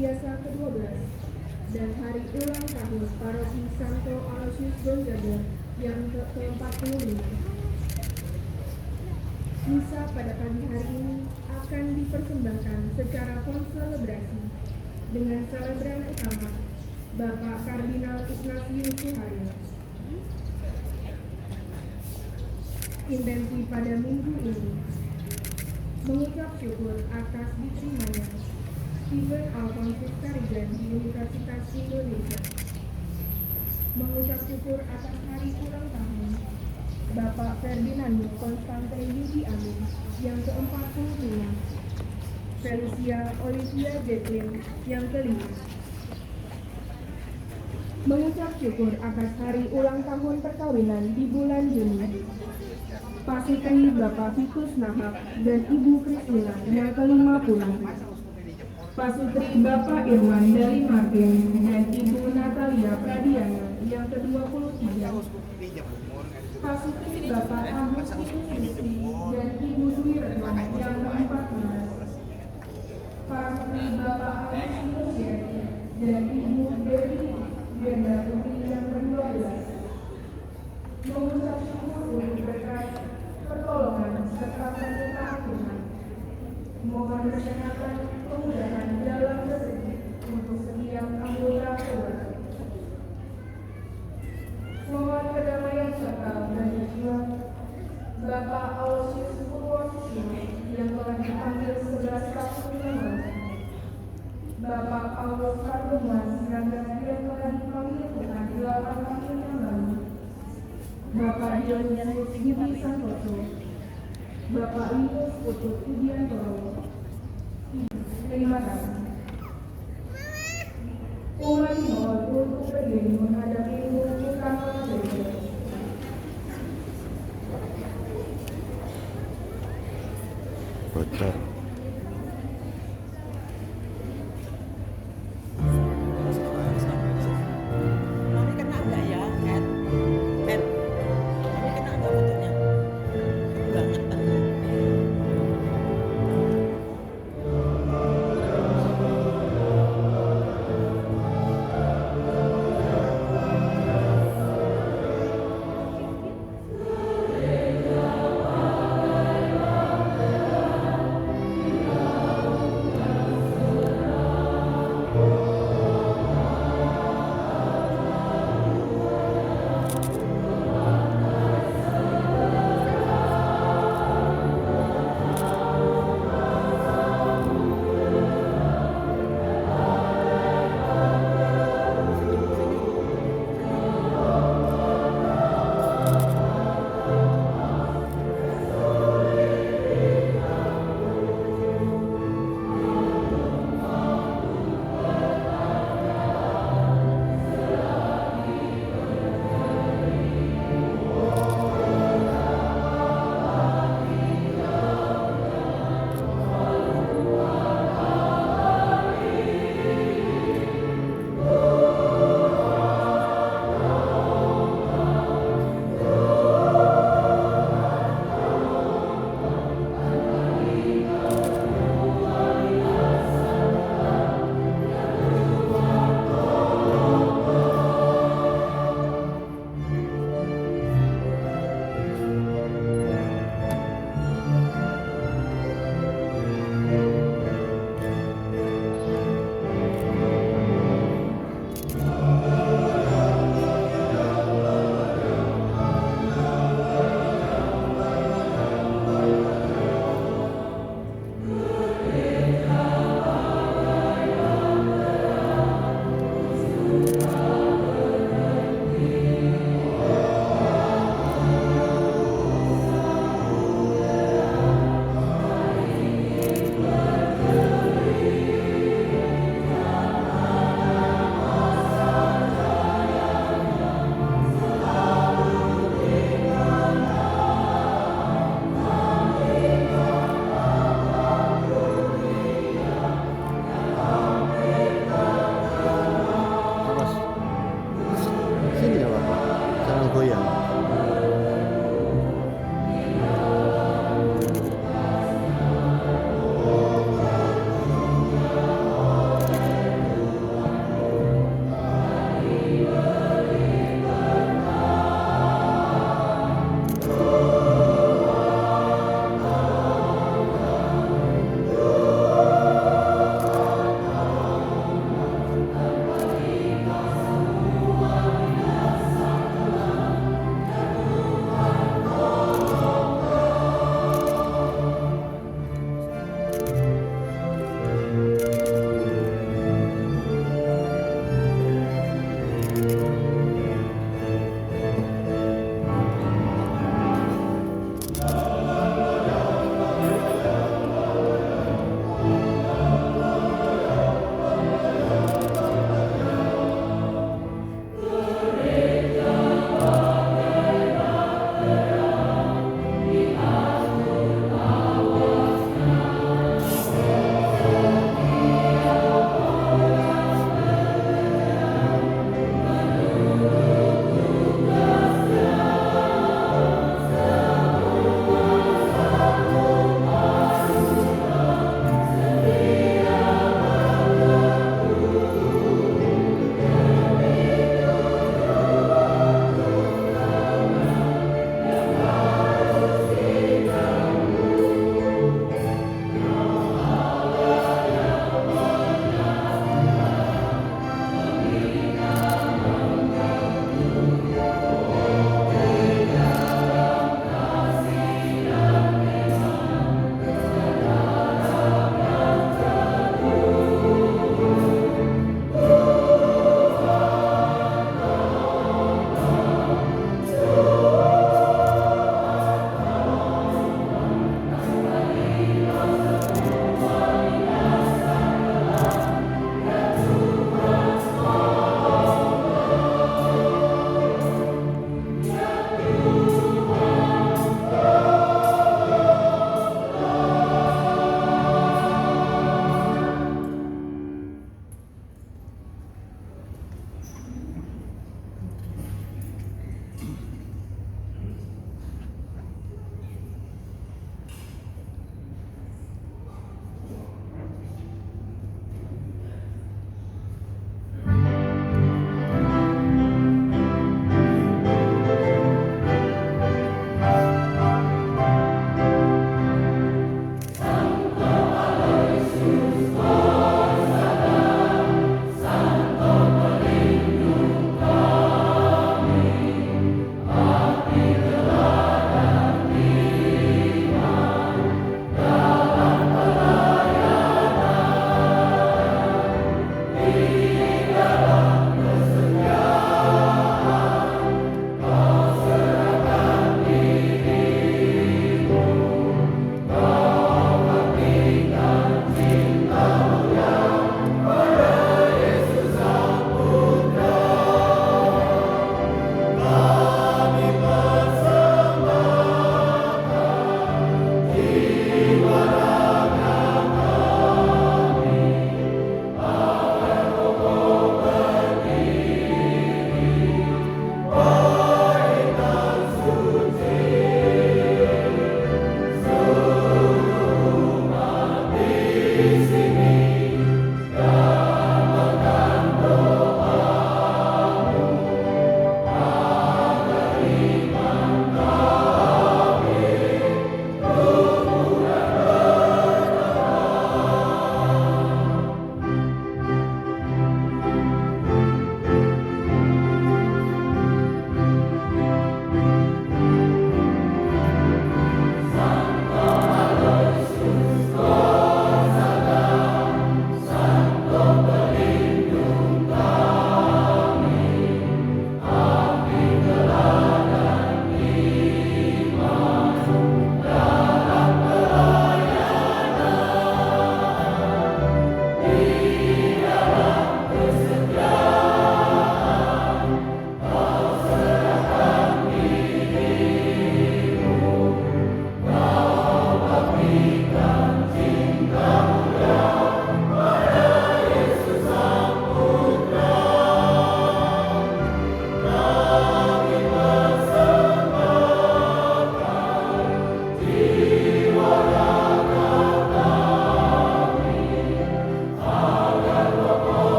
biasa ke-12 dan hari ulang tahun Paroki Santo Aloysius Gonzaga yang ke-45. Misa pada pagi hari ini akan dipersembahkan secara konselebrasi dengan selebran utama Bapak Kardinal Ignatius Suharyo. Intensi pada minggu ini mengucap syukur atas diterimanya Stephen Alphonsus Karigan di Universitas Indonesia, mengucap syukur atas hari ulang tahun Bapak Ferdinando Constante Yudi Amin yang ke-45, Felicia Olivia Jacqueline yang ke-5. Mengucap syukur atas hari ulang tahun perkawinan di bulan Juni Pak Sutri Bapak Vikus Nahak dan Ibu Kristina yang ke-50, Pak Sutri Bapak Irwan dari Martin dan Ibu Natalia Pradiana yang ke-23, Pak Sutri Bapak Agustinus Kristi dan Ibu Dwi Retno yang ke-14, Pak Sutri Bapak Agustinus Yeri dan Ibu Dewi Brenda Putri yang ke-12. Mengucap syukur untuk berkat pertolongan serta penyertaan Tuhan. Mohon kesehatan, kemudahan dalam rezeki untuk setiap anggota keluarga. Mohon kedamaian serta bagi jiwa Bapak Aloysius Purwosusilo yang telah dipanggil 11 tahun yang lalu, Bapak Paulus Karduman Siraga yang telah dipanggil Tuhan 8 tahun yang lalu, Bapak Dionisius Budi Santoso, Bapak Linus Putut Pudiantoro. Terima kasih. Umat mohon untuk berdiri menghadapi mulut utama gereja. Bocor.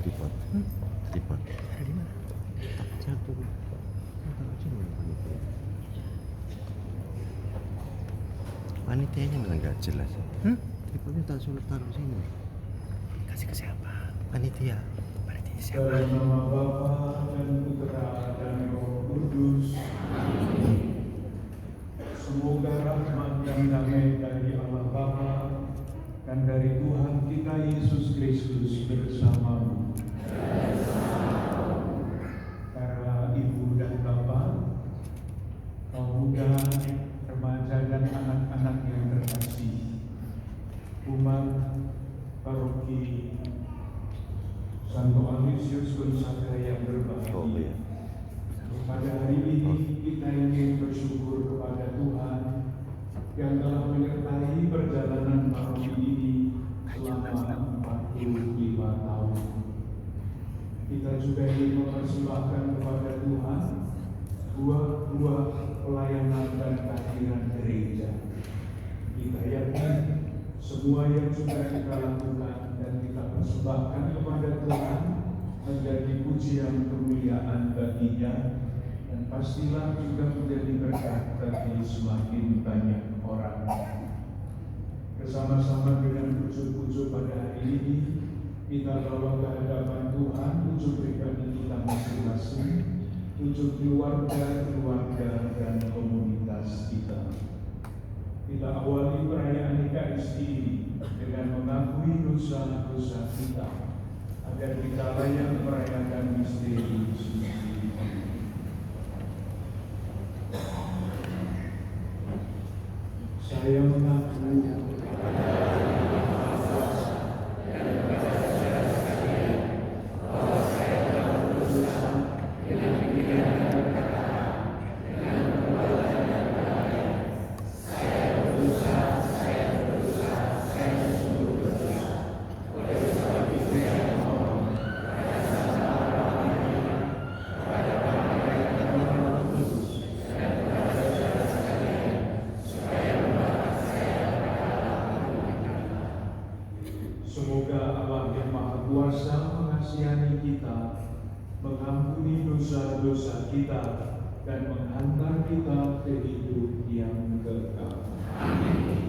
tripod. Tripod. Ada di mana? Jatuh. Taruh sini panitia. Panitianya malah nggak jelas. Tripodnya tak sulit taruh sini. Kasih ke siapa? Panitia. Panitia siapa? Dalam nama Bapa dan Putra dan Roh Kudus. Semoga rahmat dan damai dari Allah Bapa dan dari Tuhan kita Yesus Kristus bersamamu. Para ibu dan bapak, kaum muda, remaja dan anak-anak yang terkasih, umat paroki Santo Aloysius Gonzaga yang berbahagia. Pada hari ini kita ingin bersyukur kepada Tuhan yang telah menyertai perjalanan paroki ini selama 45 tahun. Kita juga ingin mempersembahkan kepada Tuhan buah-buah pelayanan dan kehadiran gereja. Kita yakin semua yang sudah kita lakukan dan kita persembahkan kepada Tuhan menjadi pujian kemuliaan baginya, dan pastilah juga menjadi berkat bagi semakin banyak orang. Bersama-sama dengan ujuk-ujuk pada hari ini, kita bawa ke hadapan Tuhan ujuk pribadi kita masing-masing, ujuk keluarga, dan komunitas kita. Kita awali perayaan Ekaristi dengan mengakui dosa-dosa kita, agar kita layak merayakan misteri suci. Saya mengaku semoga Allah yang Maha Kuasa mengasihani kita, mengampuni dosa-dosa kita, dan menghantar kita ke hidup yang kekal. Amin.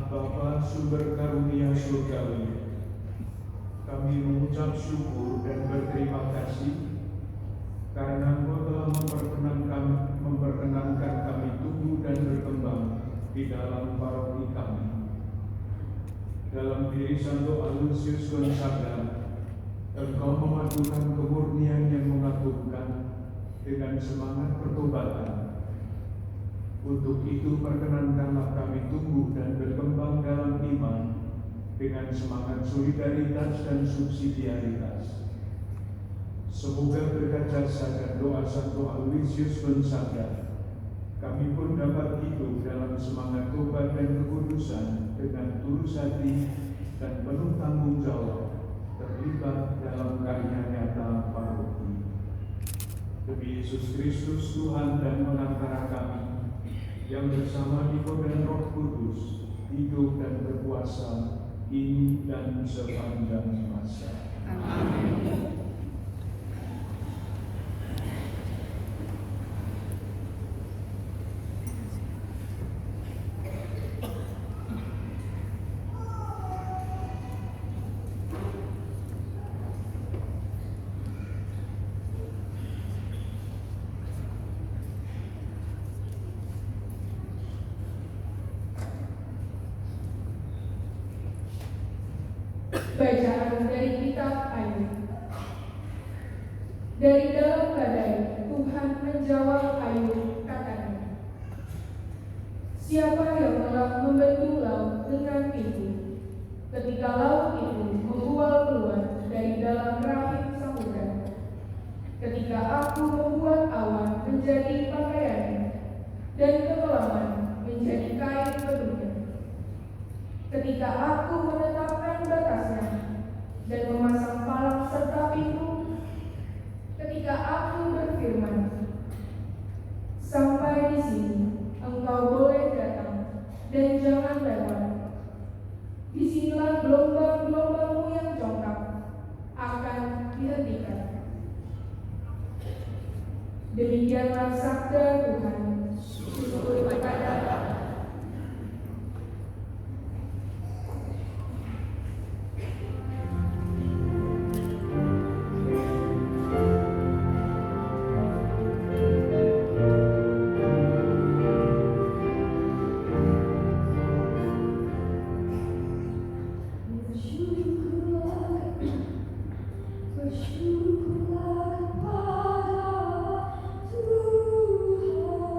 Bapa sumber karunia surgawi, kami mengucap syukur dan berterima kasih karena Engkau telah memperkenankan kami tumbuh dan berkembang di dalam paroki kami. Dalam diri Santo Aloysius Gonzaga, Engkau memadukan kemurnian yang mengagumkan dengan semangat pertobatan. Untuk itu perkenankanlah kami tumbuh dan berkembang dalam iman dengan semangat solidaritas dan subsidiaritas. Semoga berkat jasa dan doa Santo Aloysius Gonzaga, kami pun dapat hidup dalam semangat tobat dan kekudusan dengan tulus hati dan penuh tanggung jawab terlibat dalam karya nyata paroki. Demi Yesus Kristus Tuhan dan pengantara kami, yang bersama Niko dan Roh Kudus hidup dan berkuasa kini dan sepanjang masa. Amin. Bacaan dari kitab Ayub. Dari dalam badai Tuhan menjawab Ayub, katanya, siapa yang telah membentuk laut dengan pintu, ketika laut itu membual keluar dari dalam rahim samudra, ketika aku membuat awan menjadi pakaiannya dan kekelaman menjadi kain penuhnya, ketika aku menetapkan batasnya dan memasang palang serta pintu, ketika aku berfirman, sampai di sini engkau boleh datang dan jangan lewat. Disinilah gelombang-gelombangmu yang congkak akan dihentikan. Demikianlah sabda Tuhan. Syukur kepada Allah. Bersyukurlah kepada Tuhan.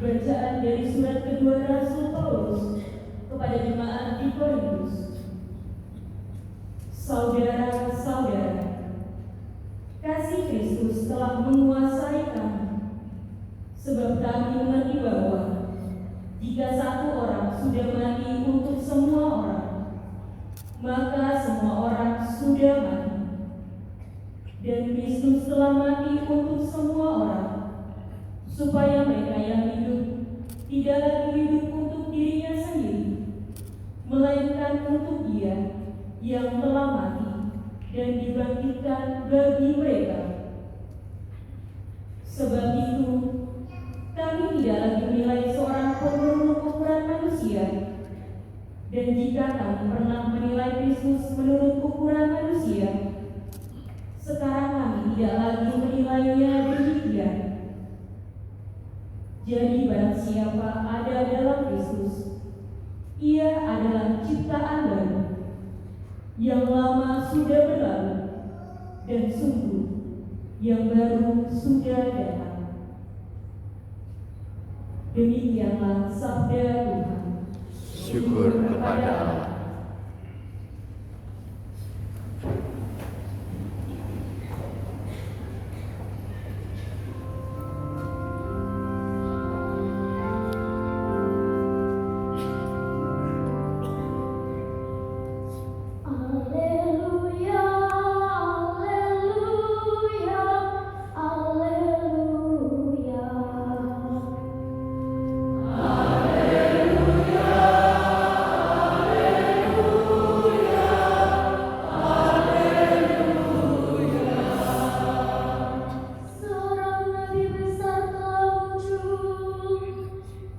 Bacaan dari surat kedua Rasul Paulus kepada jemaat di Korintus. Saudara-saudara, kasih Kristus telah menguasai kami, sebab kami mengerti bahwa jika satu orang sudah mati untuk semua orang, maka semua orang sudah mati. Dan Kristus telah mati untuk semua orang, supaya mereka yang hidup tidak lagi hidup untuk dirinya sendiri, melainkan untuk Dia yang telah mati dan dibangkitkan bagi mereka. Sebab itu, kami tidak lagi menilai seorang pun menurut ukuran manusia. Dan jika kami pernah menilai Kristus menurut ukuran manusia, sekarang kami tidak lagi menilainya demikian. Jadi barang siapa ada dalam Kristus, ia adalah ciptaan baru. Yang lama sudah berlalu, dan sungguh yang baru sudah datang. Demikianlah sabda Tuhan. Syukur kepada Allah. Alleluia, alleluia, alleluia. Seorang nabi besar telah muncul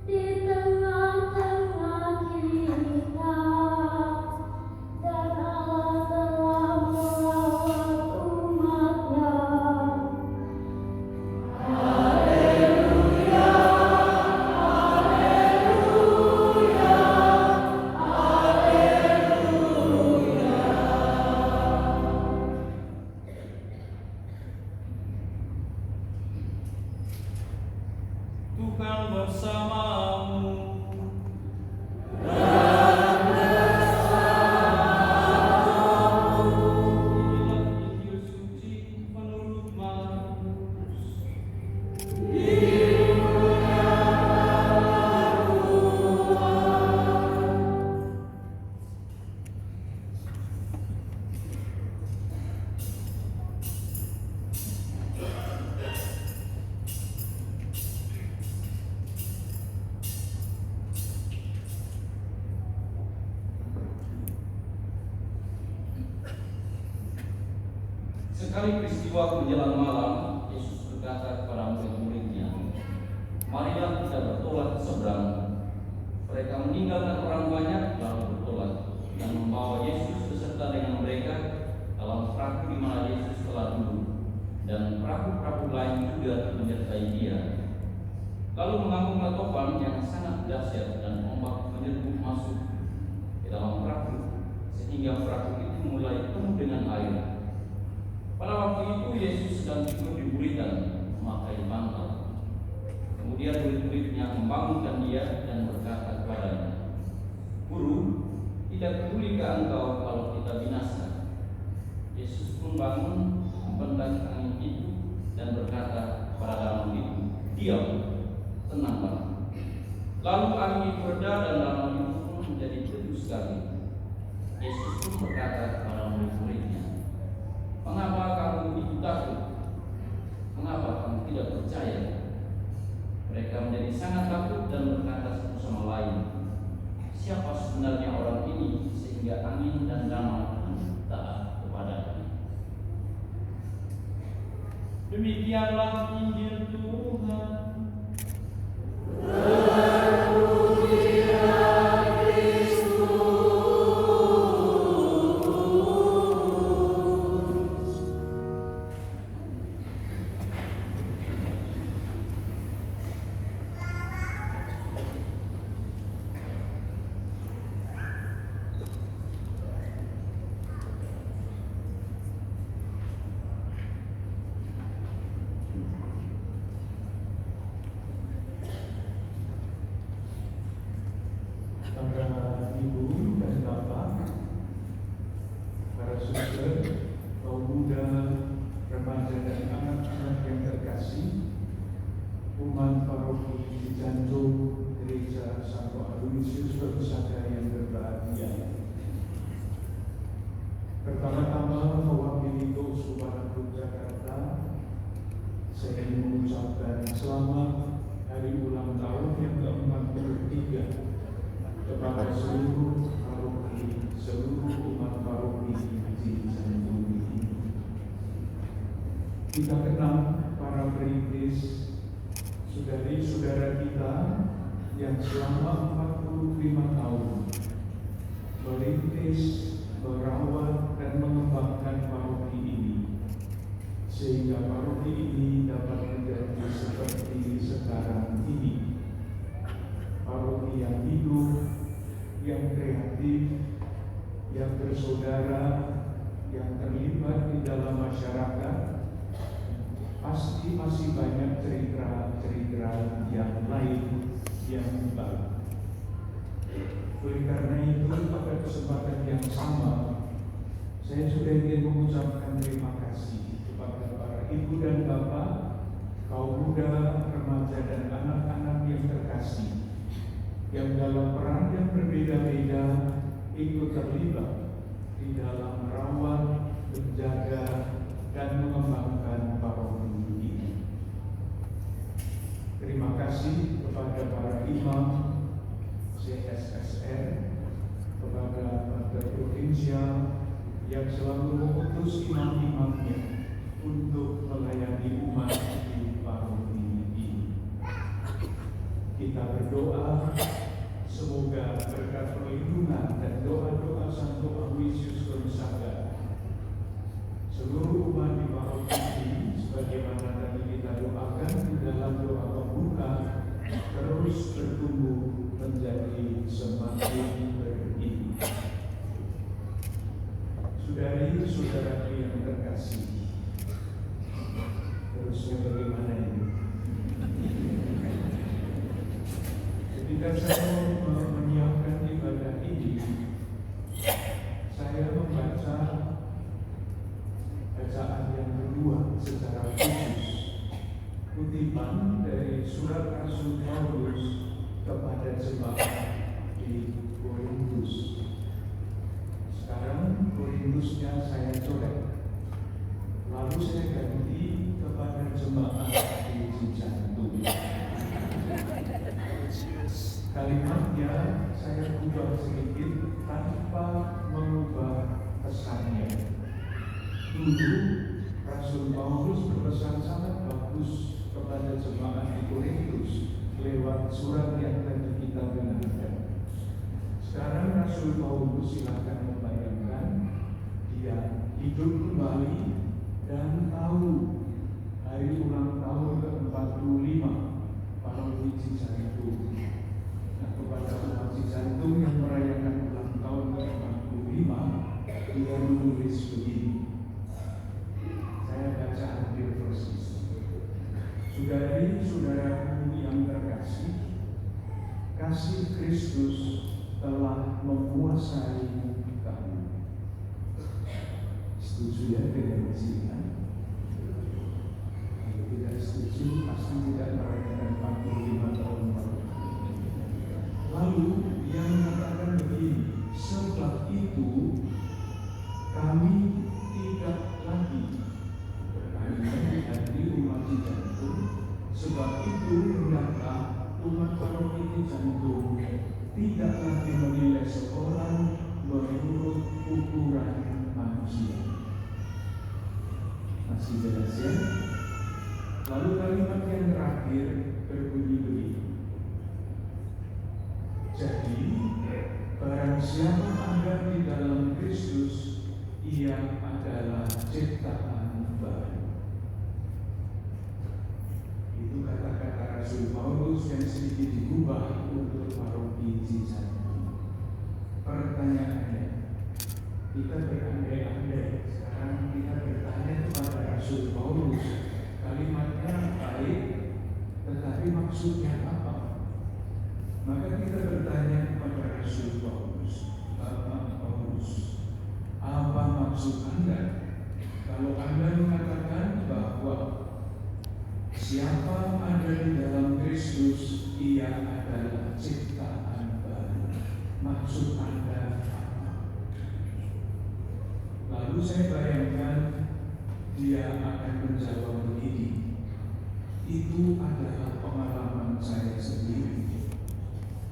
di tengah-tengah kita, dan Allah telah merawat umat-Nya. Tuhan bersamamu. Inilah Injil suci menurut Markus. Sekali peristiwa menjelang malam, Yesus berkata kepada murid-muridnya, "Marilah kita bertolak ke seberang." Mereka meninggalkan orang banyak lalu bertolak dan membawa Yesus beserta dengan mereka dalam perahu di mana Yesus telah duduk, dan perahu-perahu lain juga menyertai Dia. Lalu mengambunglah topan yang sangat dahsyat dan ombak menyerbu masuk ke dalam perahu, sehingga perahu itu mulai penuh dengan air. Pada waktu itu Yesus sedang tidur di buritan memakai bantal. Kemudian murid-muridnya membangunkan Dia dan berkata kepadanya, "Guru, tidak pedulikah engkau kalau kita binasa?" Yesus pun bangun, membentang angin itu dan berkata kepada danau itu, "Diam, tenanglah." Lalu angin itu reda dan danau itu pun menjadi teduh sekali. Yesus pun berkata kepada murid-muridnya, "Mengapa kamu begitu takut? Mengapa kamu tidak percaya?" Mereka menjadi sangat takut dan berkata satu sama lain, "Siapa sebenarnya orang ini sehingga angin dan danau taat kepadanya?" Demikianlah Injil Tuhan. dan bapak, para suster, kaum muda, remaja dan anak-anak yang terkasih, umat paroki Cijantung, Gereja Santo Aloysius Gonzaga yang berbahagia. Pertama-tama mewakili Keuskupan Agung Jakarta, saya ingin mengucapkan selamat hari ulang tahun yang ke-43 kepada seluruh paroki, seluruh umat paroki di Cijantung ini. Kita kenal para perintis, saudari-saudara kita yang selama 45 tahun merintis, merawat dan mengembangkan paroki ini, sehingga paroki ini dapat menjadi seperti sekarang ini. Paroki yang hidup, yang kreatif, yang bersaudara, yang terlibat di dalam masyarakat. Pasti masih banyak cerita-cerita yang lain yang baik. Oleh karena itu, pada kesempatan yang sama, saya sudah ingin mengucapkan terima kasih kepada para ibu dan bapak, kaum muda, remaja dan anak-anak yang terkasih, yang dalam peran yang berbeda-beda ikut terlibat di dalam merawat, menjaga, dan mengembangkan paroki ini. Terima kasih kepada para imam CSSR, kepada Pantai Provinsial yang selalu mengutus imam-imamnya untuk melayani umat di paroki ini. Kita berdoa semoga berkat perlindungan dan doa-doa Santo Aloysius Gonzaga seluruh umat di paroki ini, sebagaimana tadi kita doakan di dalam doa pembuka, terus bertumbuh menjadi semakin beriman. Saudari-saudaraku yang terkasih, terusnya bagaimana ini? Ketika saya menyiapkan ibadah ini, saya membaca bacaan yang kedua secara khusus, kutipan dari surat Rasul Paulus kepada jemaat di Korintus. Sekarang Korintusnya saya coret, lalu saya ganti kepada jemaat di Cijantung. Kalimatnya saya ubah sedikit tanpa mengubah pesannya. Dulu Rasul Paulus berpesan sangat bagus kepada jemaat di Korintus lewat surat yang tadi kita dengarkan. Sekarang Rasul Paulus, silakan membayangkan, dia hidup kembali dan tahu hari ulang tahun ke-45 paroki Cijantung. Nah, kepada umat Cijantung yang merayakan ulang tahun ke-45, dia menulis begini. Saya baca hampir persis. Saudari-saudaraku yang terkasih, kasih Kristus telah menguasai kamu. Setuju ya dengan sini? Kalau tidak setuju, pasti tidak merayakan 45 tahun baru. Lalu dia mengatakan begini, sebab itu kami tidak lagi di umat Cijantung, sebab itu hendaklah umat paroki Cijantung tidak lagi menilai seorang menurut ukuran manusia. Masih jelas ya? Lalu kalimat yang terakhir berbunyi begini. Jadi barang siapa ada di dalam Kristus, ia adalah ciptaan baru. Itu kata-kata Rasul Paulus yang sedikit diubah untuk paroki Cijantung. Pertanyaannya, kita berandai-andai, sekarang kita bertanya kepada Rasul Paulus, kalimatnya baik, tetapi maksudnya apa? Maka kita bertanya kepada Rasul Paulus, maksud Anda kalau Anda mengatakan bahwa siapa ada di dalam Kristus, ia adalah ciptaan baru? Maksud Anda apa? Lalu saya bayangkan dia akan menjawab begini, itu adalah pengalaman saya sendiri.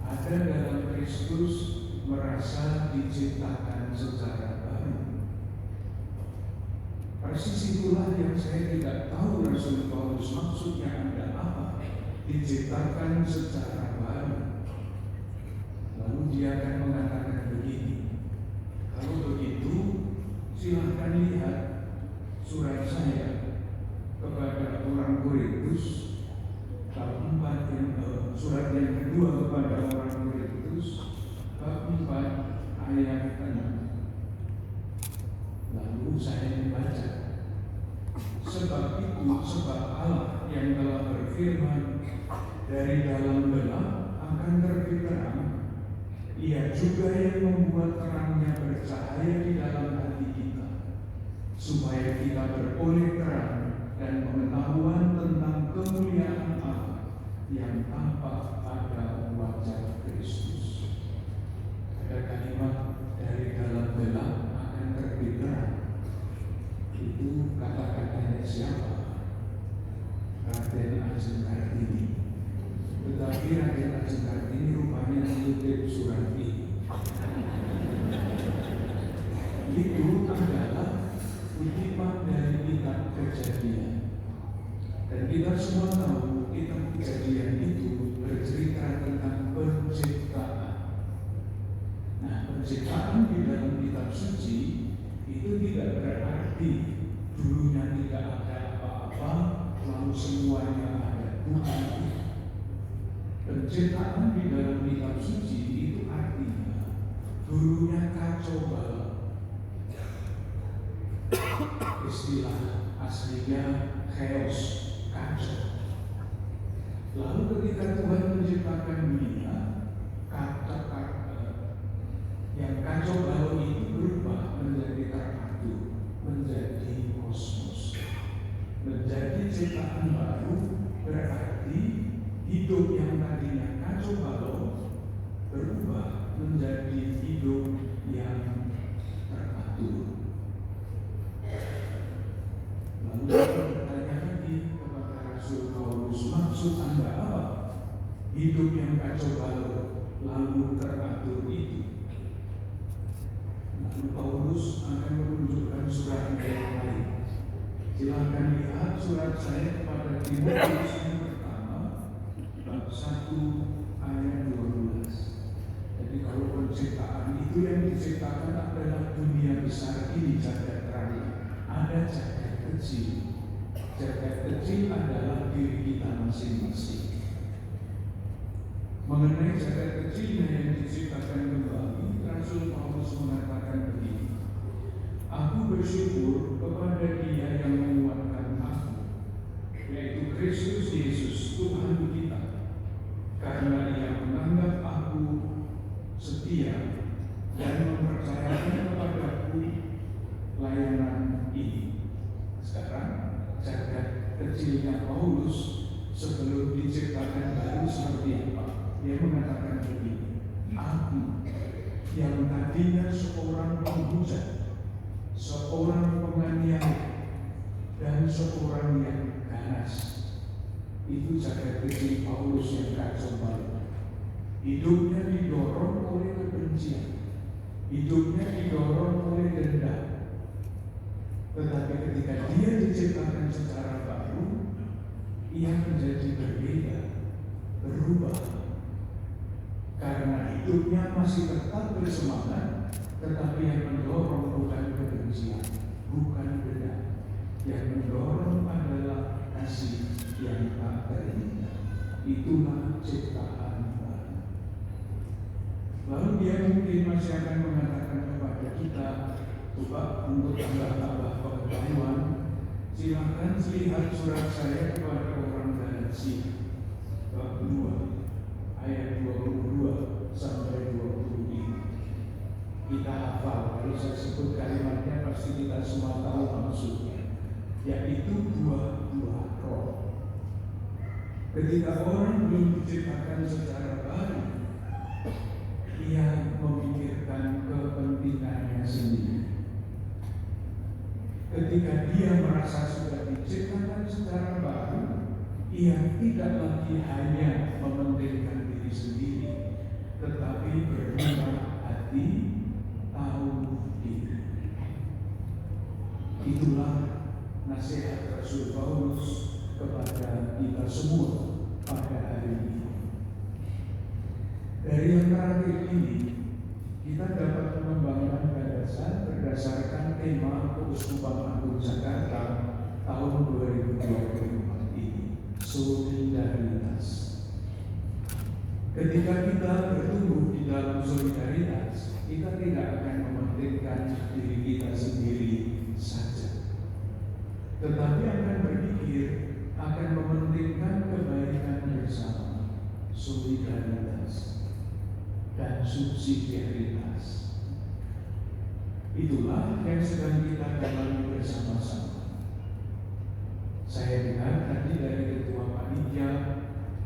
Ada dalam Kristus merasa diciptakan secara baru. Persis itulah yang saya tidak tahu Rasul Paulus maksudnya ada apa, diciptakan secara baru. Lalu dia akan mengatakan begini, kalau begitu silahkan lihat surat saya kepada orang Korintus, bab 4 surat yang kedua kepada orang Korintus, bab 4 ayat 6. Lalu saya membaca, sebab Allah yang telah berfirman, dari dalam gelap akan terbit terang, Ia juga yang membuat terangnya bercahaya di dalam hati kita, supaya kita beroleh terang dan pengetahuan tentang kemuliaan Allah yang tampak pada wajah Kristus. Ada kalimat dari dalam gelap akan terbit terang. Itu kata-katanya siapa? Raden Ajeng Kartini. Tetapi Raden Ajeng Kartini rupanya mengutip surat ini. Itu adalah kutipan dari kitab Kejadian. Dan kita semua tahu kitab Kejadian itu bercerita tentang penciptaan. Nah, penciptaan di dalam kitab suci itu tidak berarti dulunya tidak ada apa-apa lalu semuanya ada. Bukan. Penciptaan di dalam kitab suci itu artinya dulunya kacau balau. Istilah aslinya chaos, kacau. Lalu ketika Tuhan menciptakan dunia, yang kacau balau itu berubah menjadi terpadu, menjadi kosmos, menjadi ciptaan baru. Berarti hidup yang tadinya kacau balau berubah menjadi hidup yang terpadu. Lalu saya bertanya lagi kepada Rasul Paulus, maksud Anda apa? Hidup yang kacau balau lalu teratur itu. Lalu Paulus akan menunjukkan surat yang lain. Silakan lihat surat saya kepada Timotius yang pertama, bab 1 ayat 12. Jadi kalau penciptaan itu yang diciptakan adalah dunia besar ini, jagat raya. Ada jagat kecil. Jagat kecil adalah diri kita masing-masing. Mengenai jagat kecilnya yang diciptakan kembali, Rasul Paulus mengatakan begini, aku bersyukur kepada Dia yang menguatkan aku, yaitu Kristus Yesus Tuhan kita, karena Ia menganggap aku setia dan mempercayakan kepadaku layanan ini. Sekarang jagat kecilnya Paulus sebelum diciptakan baru seperti apa? Dia mengatakan begini, aku yang tadinya seorang penghujat, seorang penganiaya, dan seorang yang ganas. Itu jagat kecil Paulus yang kacau balau. Hidupnya didorong oleh kebencian, hidupnya didorong oleh dendam. Tetapi ketika dia diciptakan secara baru, ia menjadi berbeda, berubah. Karena hidupnya masih tetap bersemangat, tetapi yang mendorong bukan kebencian, bukan dendam. Yang mendorong adalah kasih yang tak terhingga. Itulah ciptaan baru. Lalu dia mungkin masih akan mengatakan kepada kita, coba untuk tambah-tambah pengetahuan, silakan lihat surat saya kepada orang Galatia, bab 2. Ayat 22 sampai 25. kita hafal. Kalau saya sebut kalimatnya pasti kita semua tahu maksudnya, yaitu dua roh. Ketika orang belum diciptakan secara baru, ia memikirkan kepentingannya sendiri. Ketika dia merasa sudah diciptakan secara baru, ia tidak lagi hanya mementingkan diri sendiri, tetapi bermurah hati, tahu diri. Itulah nasihat Rasul Paulus kepada kita semua pada hari ini. Dari yang terakhir ini, kita dapat mengembangkan gagasan berdasarkan tema Keuskupan Agung Jakarta tahun 2024 ini, solidaritas. Ketika kita bertumbuh di dalam solidaritas, kita tidak akan mementingkan diri kita sendiri saja, tetapi akan berpikir akan mementingkan kebaikan bersama, solidaritas dan subsidiaritas. Itulah yang sedang kita dalami bersama-sama. Saya dengar tadi dari Ketua Panitia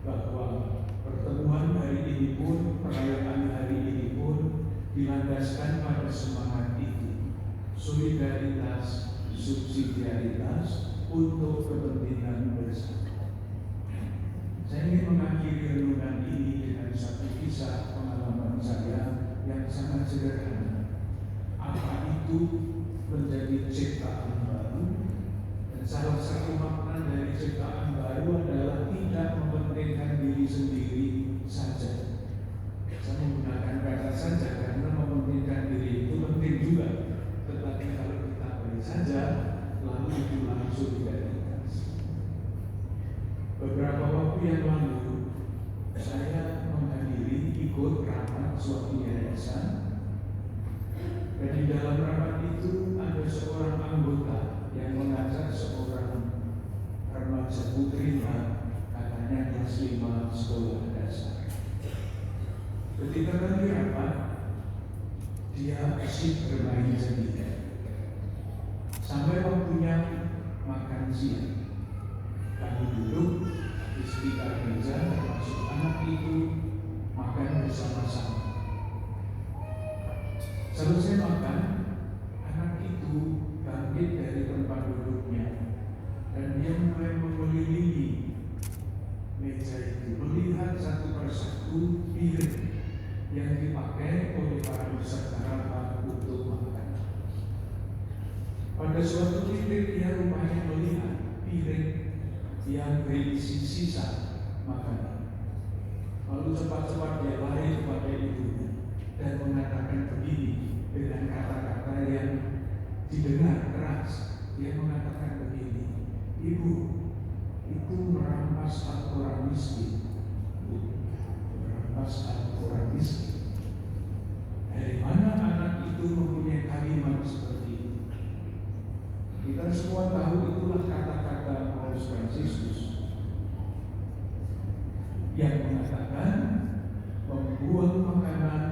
bahwa pertemuan hari ini pun, perayaan hari ini pun dilandaskan pada semangat itu, solidaritas, subsidiaritas untuk kepentingan bersama. Saya ingin mengakhiri renungan ini dengan satu kisah pengalaman saya yang sangat sederhana. Apa itu menjadi ciptaan baru? Dan salah satu makna dari ciptaan baru adalah tidak mementingkan diri sendiri saja. Saya menggunakan kata saja karena mementingkan diri itu penting juga. Tetapi kalau kita beri saja, lalu itulah solidaritas. Beberapa waktu yang lalu, saya menghadiri ikut rapat suatu yayasan. Dan di dalam rapat itu ada seorang anggota yang mengajak seorang remaja putrinya, katanya kelas 5 sekolah dasar. Ketika kami rapat, dia asik bermain sendiri. Sampai waktunya makan siang, kami duduk di sekitar meja, termasuk anak itu makan bersama-sama. Selesai makan, anak itu bangkit dari tempat duduknya dan dia mulai mengelilingi meja itu, melihat satu persatu piring yang dipakai oleh para peserta rapat untuk makan. Pada suatu titik dia rupanya melihat piring yang berisi sisa makanan. Lalu cepat-cepat dia lari kepada ibunya dan mengatakan begini dengan kata-kata yang didengar keras. Dia mengatakan begini, "Ibu, itu merampas hak orang miskin. Merampas hak orang miskin." Dari mana anak itu mempunyai kalimat seperti itu? Kita semua tahu itulah kata-kata Paus Fransiskus yang mengatakan membuang makanan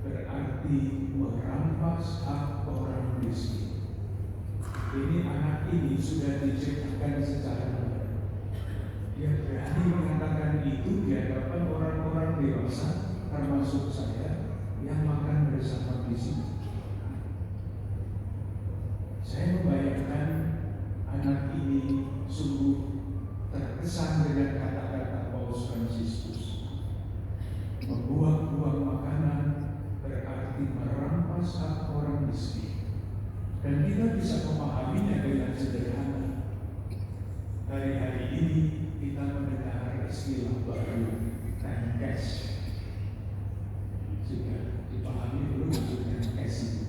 berarti merampas hak orang miskin. Ini anak ini sudah diciptakan secara baru. Dia berani mengatakan itu di hadapan orang-orang dewasa, termasuk saya yang makan bersama di sini. Saya membayangkan anak ini sungguh terkesan dengan kata-kata Paus Fransiskus. Membuang-buang makanan berarti merampas hak orang miskin. Dan kita bisa memahaminya dengan sederhana. Dari hari ini kita mendengar istilah baru, tenkes. Jika dipahami dulu untuk tenkes itu.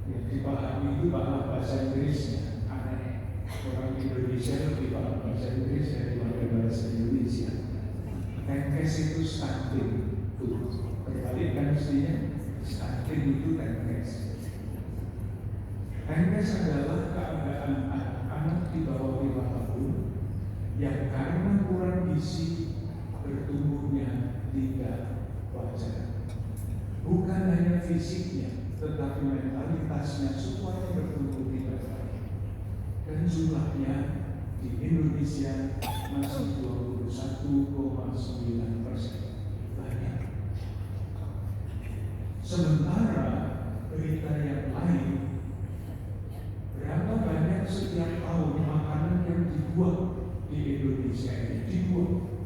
Yang dipahami itu paham bahasa Inggrisnya. Aneh, orang Indonesia lebih paham bahasa Inggris daripada bahasa Indonesia. Tenkes itu stunting. Berbalik kan mestinya, stunting itu tenkes. Tenkes adalah keadaan anak-anak di bawah 5 tahun yang karena kurang gizi bertumbuhnya tidak wajar. bukan hanya fisiknya, tetapi mentalitasnya semuanya bertumbuh tidak baik. Dan jumlahnya di Indonesia masih 21,9%. Banyak. Sementara berita yang lain, berapa banyak setiap tahun makanan yang dibuang di Indonesia ini dibuang,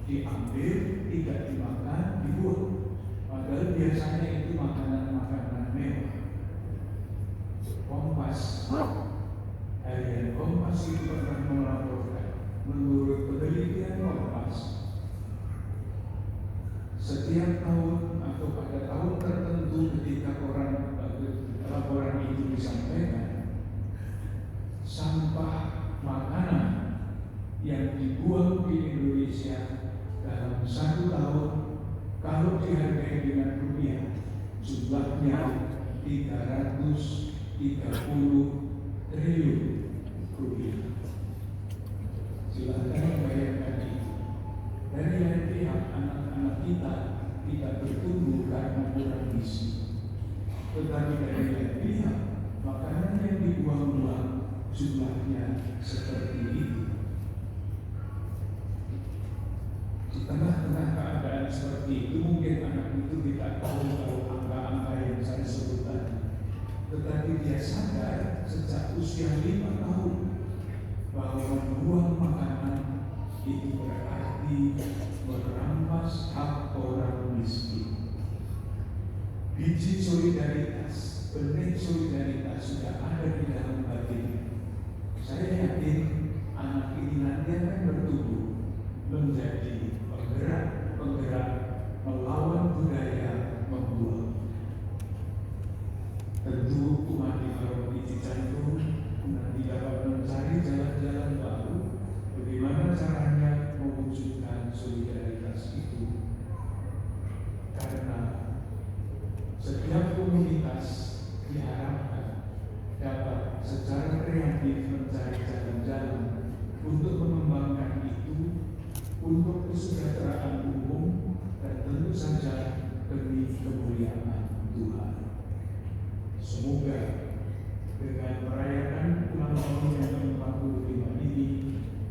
diambil, tidak dimakan, dibuang. Padahal biasanya itu makanan-makanan mewah. Kompas, harian Kompas itu pernah melaporkan, menurut penelitian Kompas, setiap tahun atau pada tahun tertentu ketika laporan itu disampaikan, sampah makanan yang dibuang di Indonesia dalam satu tahun, kalau dihargai dengan rupiah, jumlahnya 330 triliun rupiah. Silakan membayangkan itu. Dari lain pihak, anak-anak kita tidak bertumbuh karena kurang gizi. Tetapi dari lain pihak, makanan yang dibuang-buang jumlahnya seperti itu. Di tengah-tengah keadaan seperti itu, mungkin anak itu tidak tahu angka-angka yang saya sebut tadi. Tetapi dia sadar sejak usia 5 tahun bahwa membuang makanan itu berarti merampas hak orang miskin. Biji solidaritas, benih solidaritas sudah ada di dalam hatinya. Saya yakin anak ini nanti akan bertumbuh menjadi penggerak melawan budaya membuang. Tentu umat di Provinsi Cijantung nanti dapat mencari jalan-jalan baru bagaimana caranya mewujudkan solidaritas itu, karena setiap komunitas diharapkan dapat secara kreatif mencari jalan-jalan untuk mengembangkan itu untuk kesejahteraan umum dan tentu saja demi kemuliaan Tuhan. Semoga dengan merayakan ulang tahun yang ke-45 ini,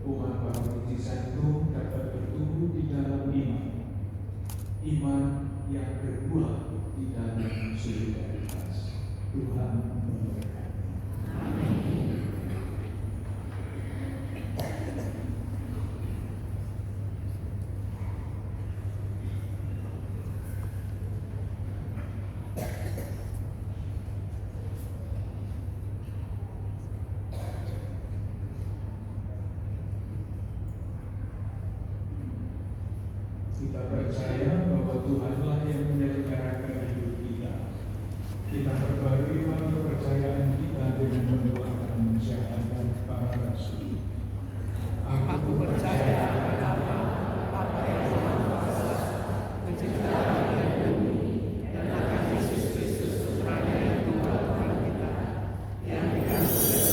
umat Provinsi Cijantung dapat bertumbuh di dalam iman yang berbuah di dalam solidaritas. Tuhan memberkati. Amin. Kita percaya bahwa Tuhanlah yang menyelenggarakan hidup kita. Kita perbarui iman kepercayaan kita dengan mendoakan syahadat para rasul. Aku percaya pada Allah, Bapa yang Maha Kuasa, Pencipta langit dan bumi, dan akan Yesus Kristus Putranya yang tunggal Tuhan kita, yang dikasihi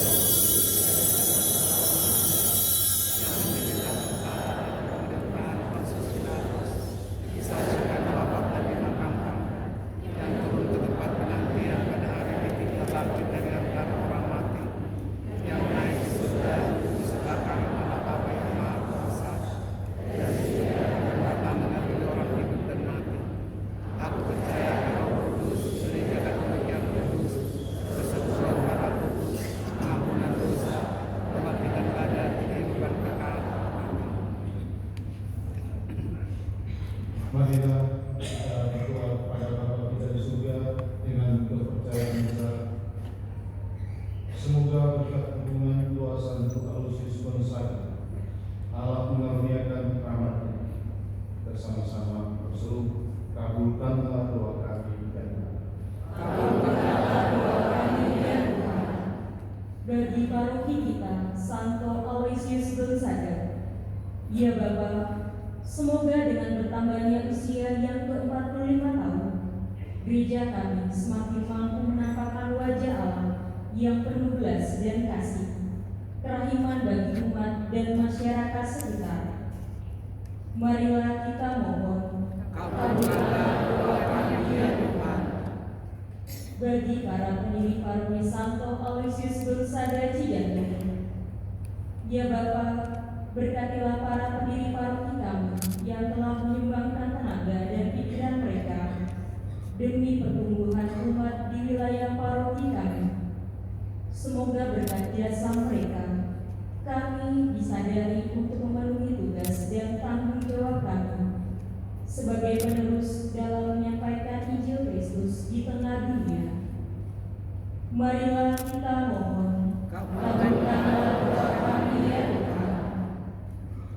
Marilah kita berdoa kepada Bapa kita di surga dengan kepercayaan besar. Semoga berkat dukungan kuasa untuk Aloysius Gonzaga, Allah mengaruniakan rahmat-Nya. Bersama-sama berseru, kabulkanlah doa kami dan Kabulkanlah doa kami ya Tuhan. Bagi paroki kita, Santo Aloysius Gonzaga, ya Bapa, semoga dengan bertambahnya usia yang ke-45 tahun, gereja kami semakin mampu menampakkan wajah Allah yang penuh belas dan kasih, kerahiman bagi umat dan masyarakat sekitar. Marilah kita mohon, kabulkanlah doa kami ya Tuhan. bagi para pendiri Paroki Santo Aloysius Gonzaga Cijantung. Ya Bapa, berkatilah para pendiri paroki kami yang telah menyumbangkan tenaga dan pikiran mereka demi pertumbuhan umat di wilayah paroki kami. Semoga berkat jasa mereka, kami disadari untuk memenuhi tugas dan tanggung jawab kami sebagai penerus dalam menyampaikan Injil Kristus di tengah dunia. Marilah kita mohon, kabulkanlah doa kami ya Tuhan.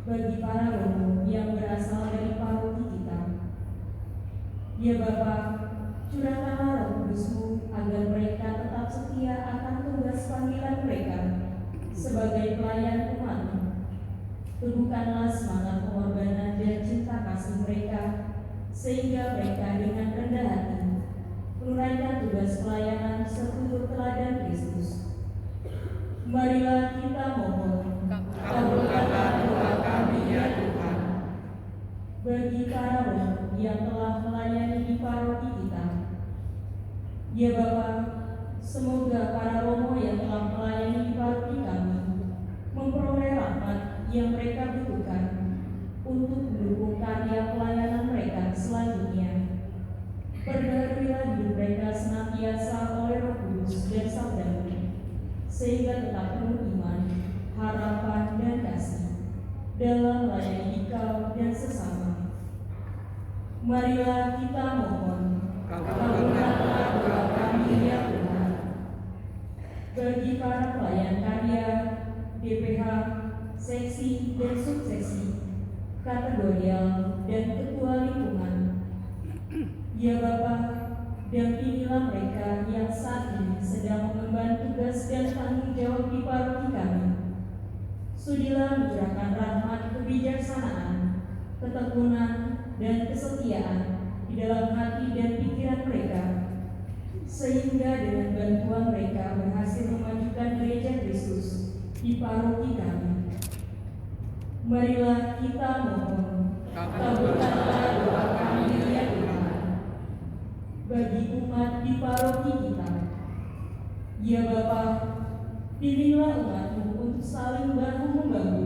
Bagi para romo yang berasal dari paroki kita, ya Bapa, curahkanlah Roh Kudus-Mu agar mereka tetap setia akan tugas panggilan mereka sebagai pelayan umat-Mu. Teguhkanlah semangat pengorbanan dan cinta kasih mereka, sehingga mereka dengan rendah hati menunaikan tugas pelayanan seturut teladan Kristus. Marilah kita mohon, kabulkanlah doa kami ya Tuhan. Bagi para romo yang telah melayani di paroki kita, ya Bapa, semoga para romo yang telah melayani di paroki kami memperoleh rahmat yang mereka butuhkan untuk mendukung karya pelayanan mereka selanjutnya. Perbaharuilah hidup mereka senantiasa oleh Roh Kudus dan sabda-Mu, sehingga tetap penuh iman, harapan, dan kasih dalam melayani Dikau dan sesama. Marilah kita mohon, kabulkanlah doa kami ya Tuhan. Bagi para pelayan karya, DPH, seksi dan subseksi, kategorial dan ketua lingkungan, ya Bapa, dampingilah mereka yang saat ini sedang mengemban tugas dan tanggung jawab di paroki kami. Sudilah mencurahkan rahmat kebijaksanaan, ketekunan, dan kesetiaan di dalam hati dan pikiran mereka, sehingga dengan bantuan mereka berhasil memajukan gereja Kristus di paroki kami. Marilah kita mohon, kabulkanlah doa kami ya Tuhan. Bagi umat di paroki kita, ya Bapa, pilihlah umat-Mu untuk saling bahu-membahu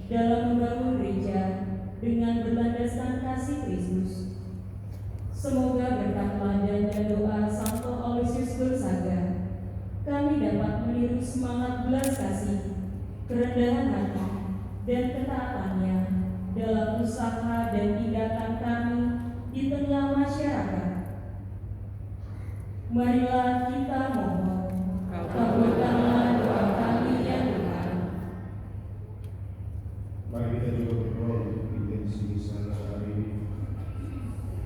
dalam membangun gereja dengan berlandaskan kasih Kristus. Semoga berkat teladan dan doa Santo Aloysius Gonzaga, kami dapat meniru semangat belas kasih, kerendahan hati, dan ketaatannya dalam usaha dan tindakan kami di tengah masyarakat. Marilah kita mohon, kabulkanlah doa kami ya Tuhan. Mari kita juga berdoa untuk intensi misa hari ini,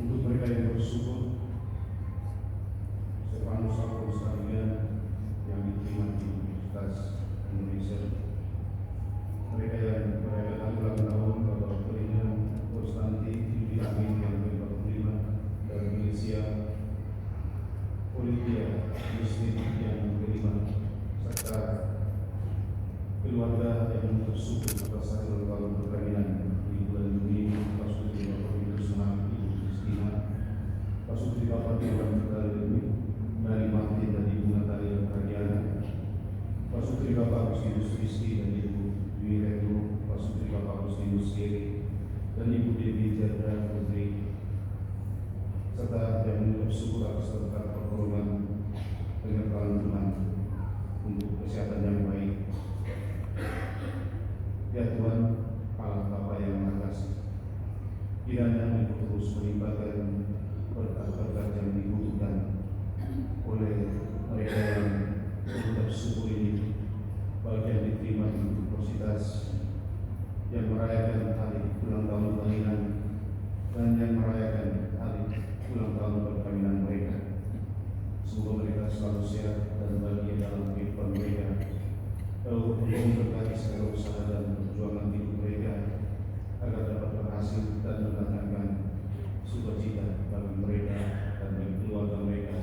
untuk mereka yang bersyukur Stefanus Saulus Sarjana yang diterima di Universitas Indonesia, mereka yang merayakan ulang tahun Bapak Ferdinand Konstanti Yudi Amin yang ke-45 dan Malaysia, Olivia Muslim yang ke-5, serta keluarga yang bersyukur atas hari ulang tahun perkawinan di bulan Juni, Pasutri Bapak Ibu Senang Ibu Kristina, Pasutri Bapak Dewan Natalia dari Martin dan Ibu Natalia Kardiana, Pasutri Bapak Agustinus Rizky dan Ibu Dwi Retno, Pasutri Bapak Agustinus Geri dan Ibu Dewi Jadra Putri, serta yang mengucap syukur atas berkat pertolongan penyertaan Tuhan untuk kesehatan yang baik. Ya Tuhan, Allah Bapa yang Maha Kasih, kiranya Engkau terus melimpahkan berkat-berkat yang dibutuhkan oleh mereka yang mengucap syukur ini, baik yang diterima di universitas, yang merayakan hari ulang tahun kelahiran, dan yang merayakan hari ulang tahun perkawinan mereka. Semoga mereka selalu sehat dan bahagia dalam kehidupan mereka. Engkau memberkati segala usaha dan perjuangan hidup mereka agar dapat berhasil dan mendatangkan sukacita bagi mereka dan bagi keluarga mereka,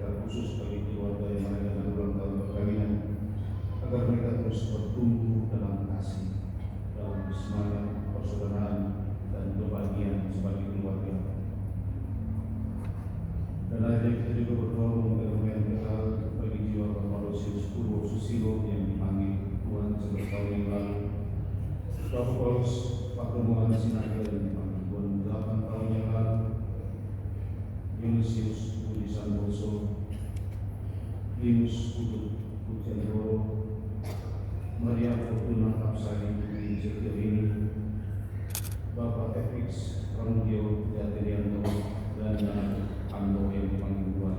terkhusus bagi keluarga yang merayakan ulang tahun perkawinan, agar mereka terus bertumbuh dalam kasih, dalam semangat persaudaraan dan kebahagiaan sebagai keluarga. Dan akhirnya kita juga berdoa memoga yang kekal bagi jiwa Bapak Rosius Purwo Susilo yang dipanggil Tuhan 11 tahun yang lalu. Bapak Paulus Pak Rombongan Sinaga yang dipanggil Tuhan 8 tahun yang lalu. Yunisius Budi Santoso, Linus Putjantoro, Maria Fortuna Kapsari di Setia ini, Bapak Efix Pramudio Jatirianto dan Ando yang dipanggil Tuhan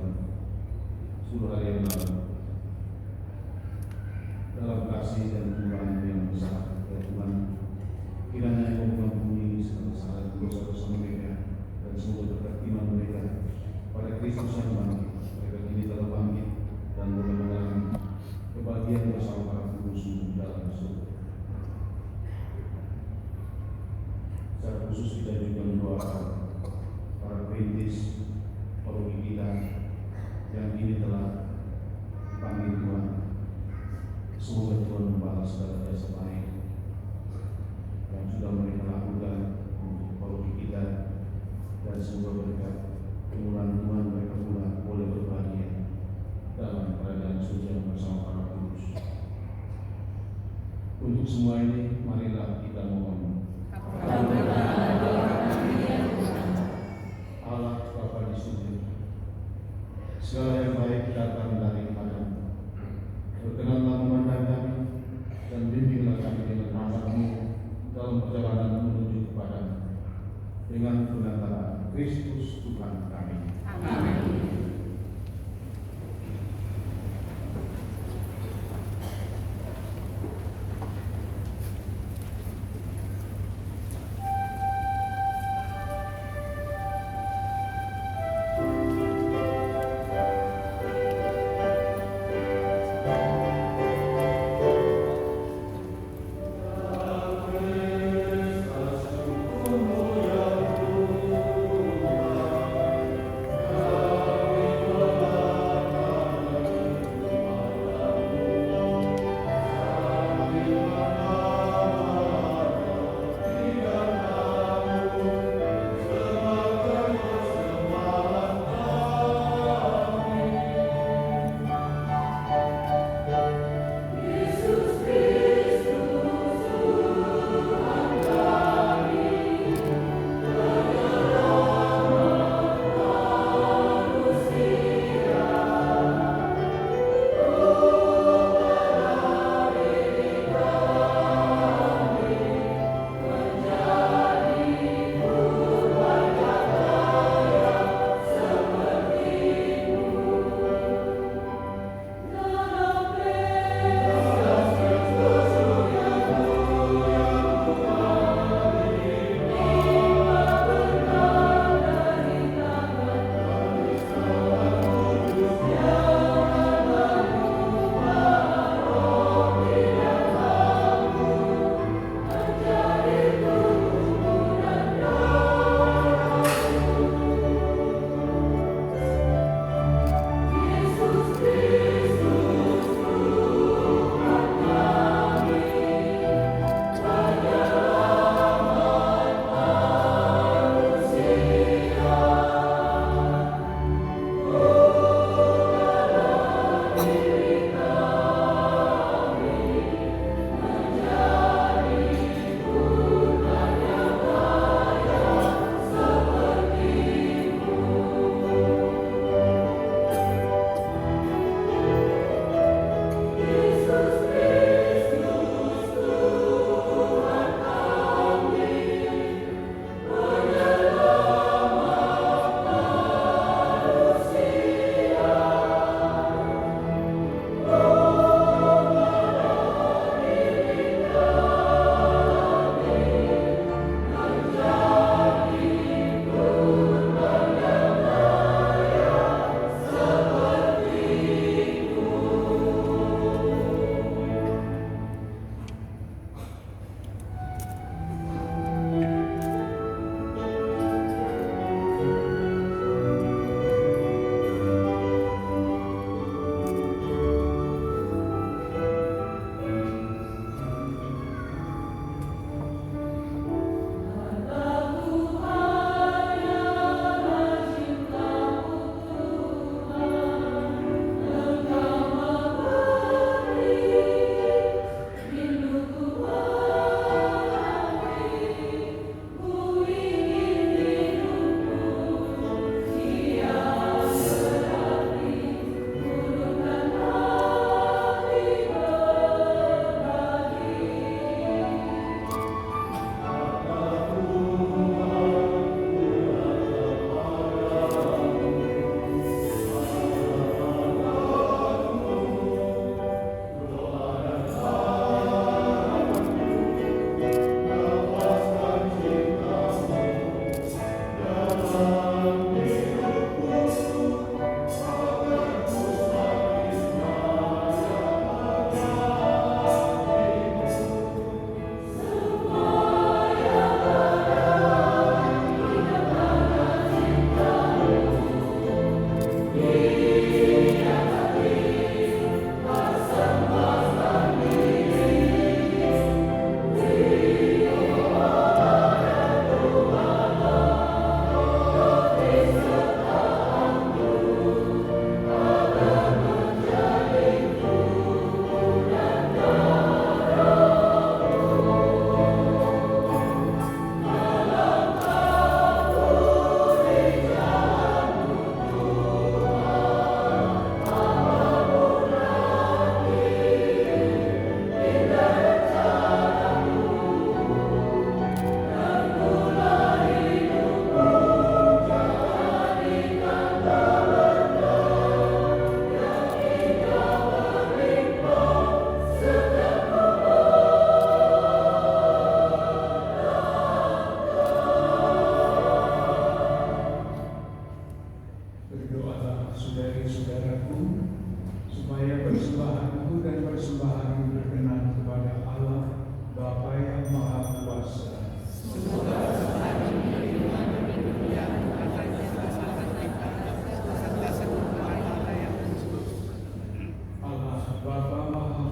10 hari yang lalu. Dalam kasih dan kemurahan yang besar ya Tuhan, kiranya Engkau mengampuni segala kesalahan dosa-dosa mereka dan semoga berkat iman mereka pada Kristus yang bangkit, mereka kini telah bangkit dan mudah-mudahan kebahagiaan bersama para kudus di dalam surga. Secara khusus kita juga mendoakan para perintis paroki kita yang kini telah dipanggil Tuhan. Semoga Tuhan membalas segala jasa baik yang sudah mereka lakukan untuk paroki kita, dan semoga berkat kemurahan Tuhan mereka pula boleh berbahagia dalam kerajaan surga bersama para kudus. Untuk semua ini, marilah kita mohon. Allah Bapa di surga, segala yang baik datang dari Padamu. Berkenanlah memandang kami dan bimbinglah kami dengan rahmat-Mu dalam perjalanan menuju kepadamu, dengan pengantaran Kristus Tuhan kami. Amin.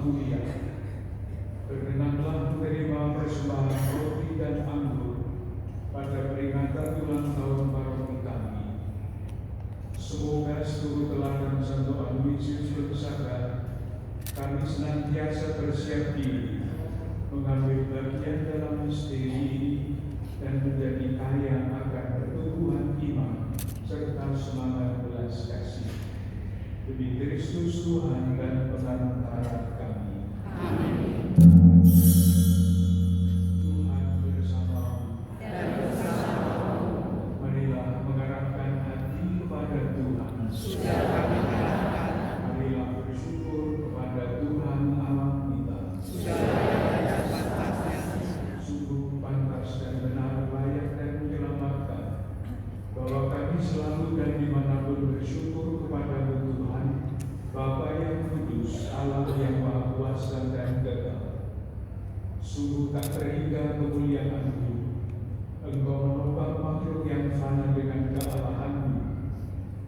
mulia. Berkenanlah menerima persembahan roti dan anggur pada peringatan ulang tahun paroki kami. Semoga seluruh teladan Santo Aloysius bersabar, kami senantiasa bersiap diri mengambil bagian dalam misteri ini dan menjadi kaya akan pertumbuhan iman serta semangat belas kasih. Demi Kristus Tuhan dan Pengantara kami. Amin. Tuhan bersamamu. Marilah mengarahkan hati kepada Tuhan. Marilah bersyukur kepada Tuhan Allah kita. Sungguh pantas dan benar, layak dan menyelamatkan bahwa kami selalu dan dimanapun bersyukur kepada Tuhan, Bapa yang kudus, Allah yang Maha Kuasa dan kekal. Sungguh tak terhingga kemuliaan-Mu. Engkau menopang makhluk yang fana dengan kealahan-Mu,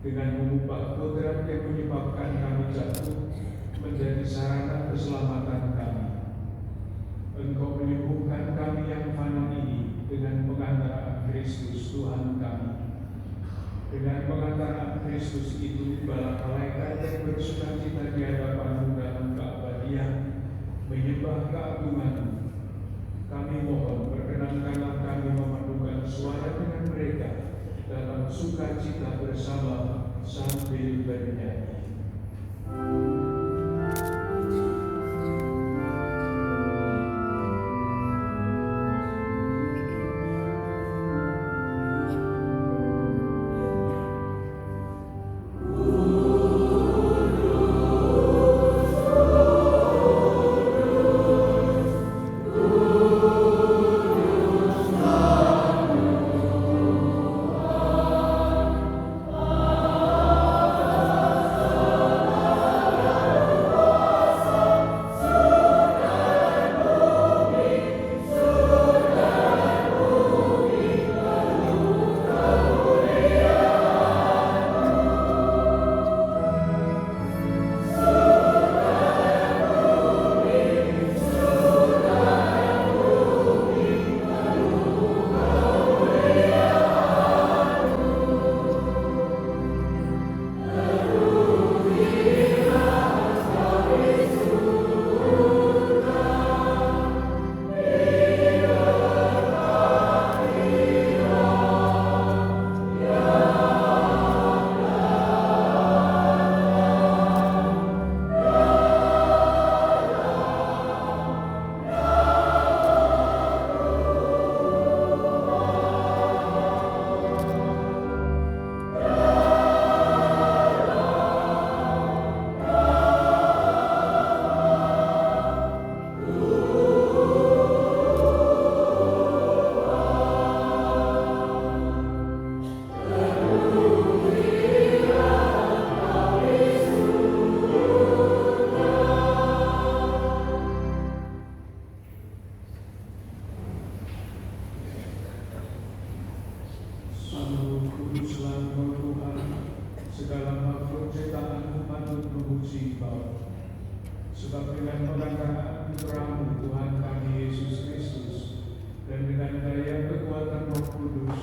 dengan mengubah kodrat yang menyebabkan kami jatuh menjadi sarana keselamatan kami. Engkau menyembuhkan kami yang fana ini dengan pengantaraan Kristus Tuhan kami. Dengan pengantaraan Kristus itu, bala malaikat yang bersukacita di hadapan-Mu dalam keabadian menyembah keagungan-Mu. Kami mohon, perkenankanlah kami memadukan suara dengan mereka dalam sukacita bersama sambil bernyanyi. Sebab dengan pengantaraan putra-Mu Tuhan kami Yesus Kristus dan dengan daya kekuatan Roh Kudus,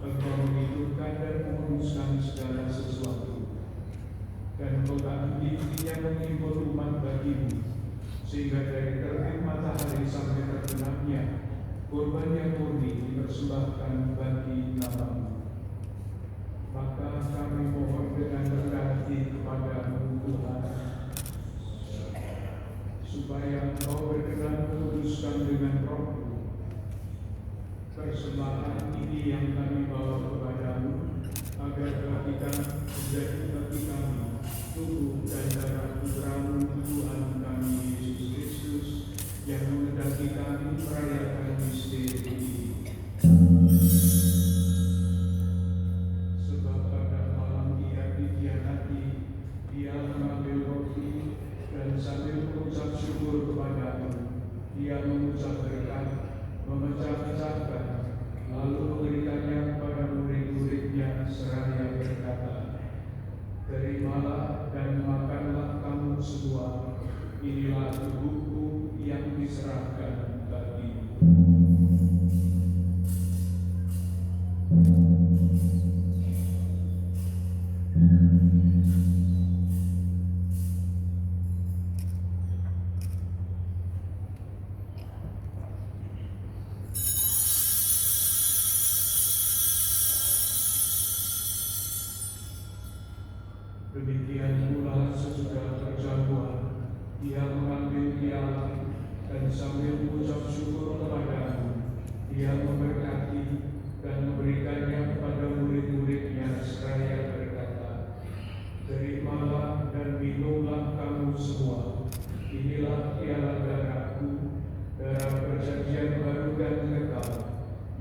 Engkau menghidupkan dan menguruskan segala sesuatu, dan Engkau tak henti-hentinya menghibur umat bagi-Mu, sehingga dari terbit matahari sampai terbenamnya kurban yang murni dipersembahkan bagi nama-Mu. Maka kami mohon dengan rendah hati kepada-Mu Tuhan, supaya Engkau berkenan meluruskan dengan Roh-Mu persembahan ini yang kami bawa kepada-Mu, agar kita menjadi bagi kami tubuh dan darah putra-Mu Tuhan kami Yesus Kristus, yang menghendaki kami merayakan misteri ini. Sebab pada malam Ia dikhianati, Ia mengambil roti dan sambil mengucap syukur kepada-Mu, Ia mengucap berkat, memecah-mecahkan, lalu memberikannya kepada murid-murid-Nya seraya berkata, "Terimalah dan makanlah kamu semua, Inilah tubuhku yang diserahkan bagimu. Demikian pula sesudah perjamuan, Ia mengambil piala dan sambil mengucap syukur kepadamu, Ia memberkati dan memberikannya kepada murid-muridnya seraya berkata, "Terimalah dan minumlah kamu semua. Inilah piala darahku, darah perjanjian baru dan kekal,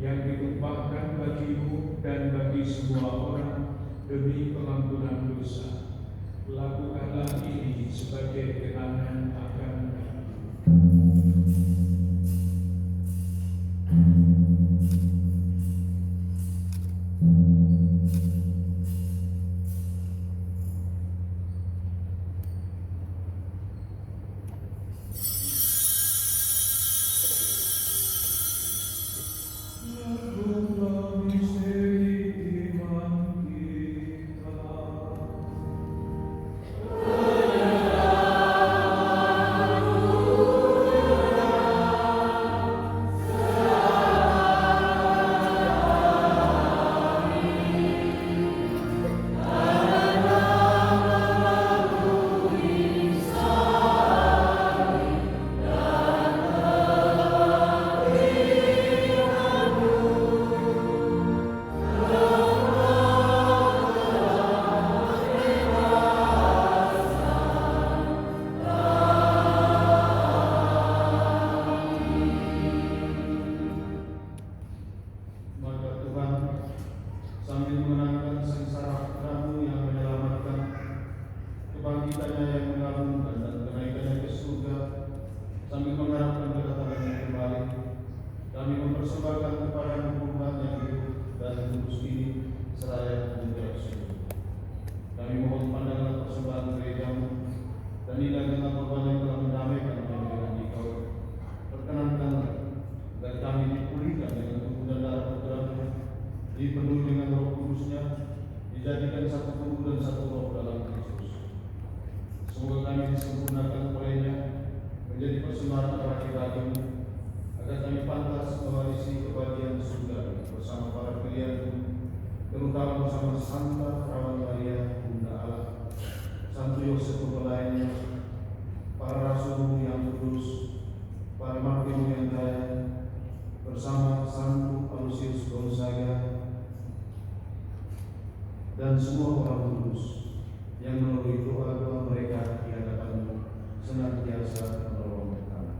yang ditumpahkan bagimu dan bagi semua orang demi pengampunan dosa. Lakukanlah ini sebagai kenangan akan kami." Maka Tuhan, sambil mengenangkan sengsara putra-Mu yang menyelamatkan, kebangkitannya yang mengagumkan dan kenaikannya ke surga, sambil mengharapkan kedatangannya kembali, kami mempersembahkan kepada kurban yang hidup dan kudus ini seraya mengucap syukur. Kami mohon pandangan persembahan gereja-Mu dan indahkan kurban yang telah mendamaikan kami dengan Engkau. Perkenankanlah agar kami dipulihkan dengan tubuh dan darah putra-Mu, dipenuhi dengan Roh Kudus-Nya, dijadikan satu tubuh dan satu roh dalam Kristus. Semoga kami disempurnakan oleh-Nya menjadi persembahan terakhir bagimu, agar kami pantas mewarisi kebahagiaan surga bersama para pilihan-Mu, terutama bersama Santa Perawan Maria, Bunda Allah, Santo Yosef Pembelainya, para rasul yang kudus, para martir yang kaya, bersama Santo Aloysius Gonzaga dan semua orang kudus yang melalui doa-doa mereka di hadapan-Mu senantiasa menolong kami.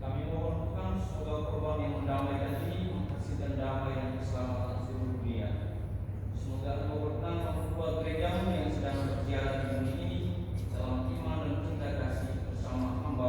Kami mohon Tuhan semoga korban yang mendamaikan ini menghasilkan damai dan keselamatan seluruh dunia. Semoga Engkau berkenan memperkuat gereja-Mu yang sedang berjalan di bumi ini dalam iman dan cinta kasih bersama hamba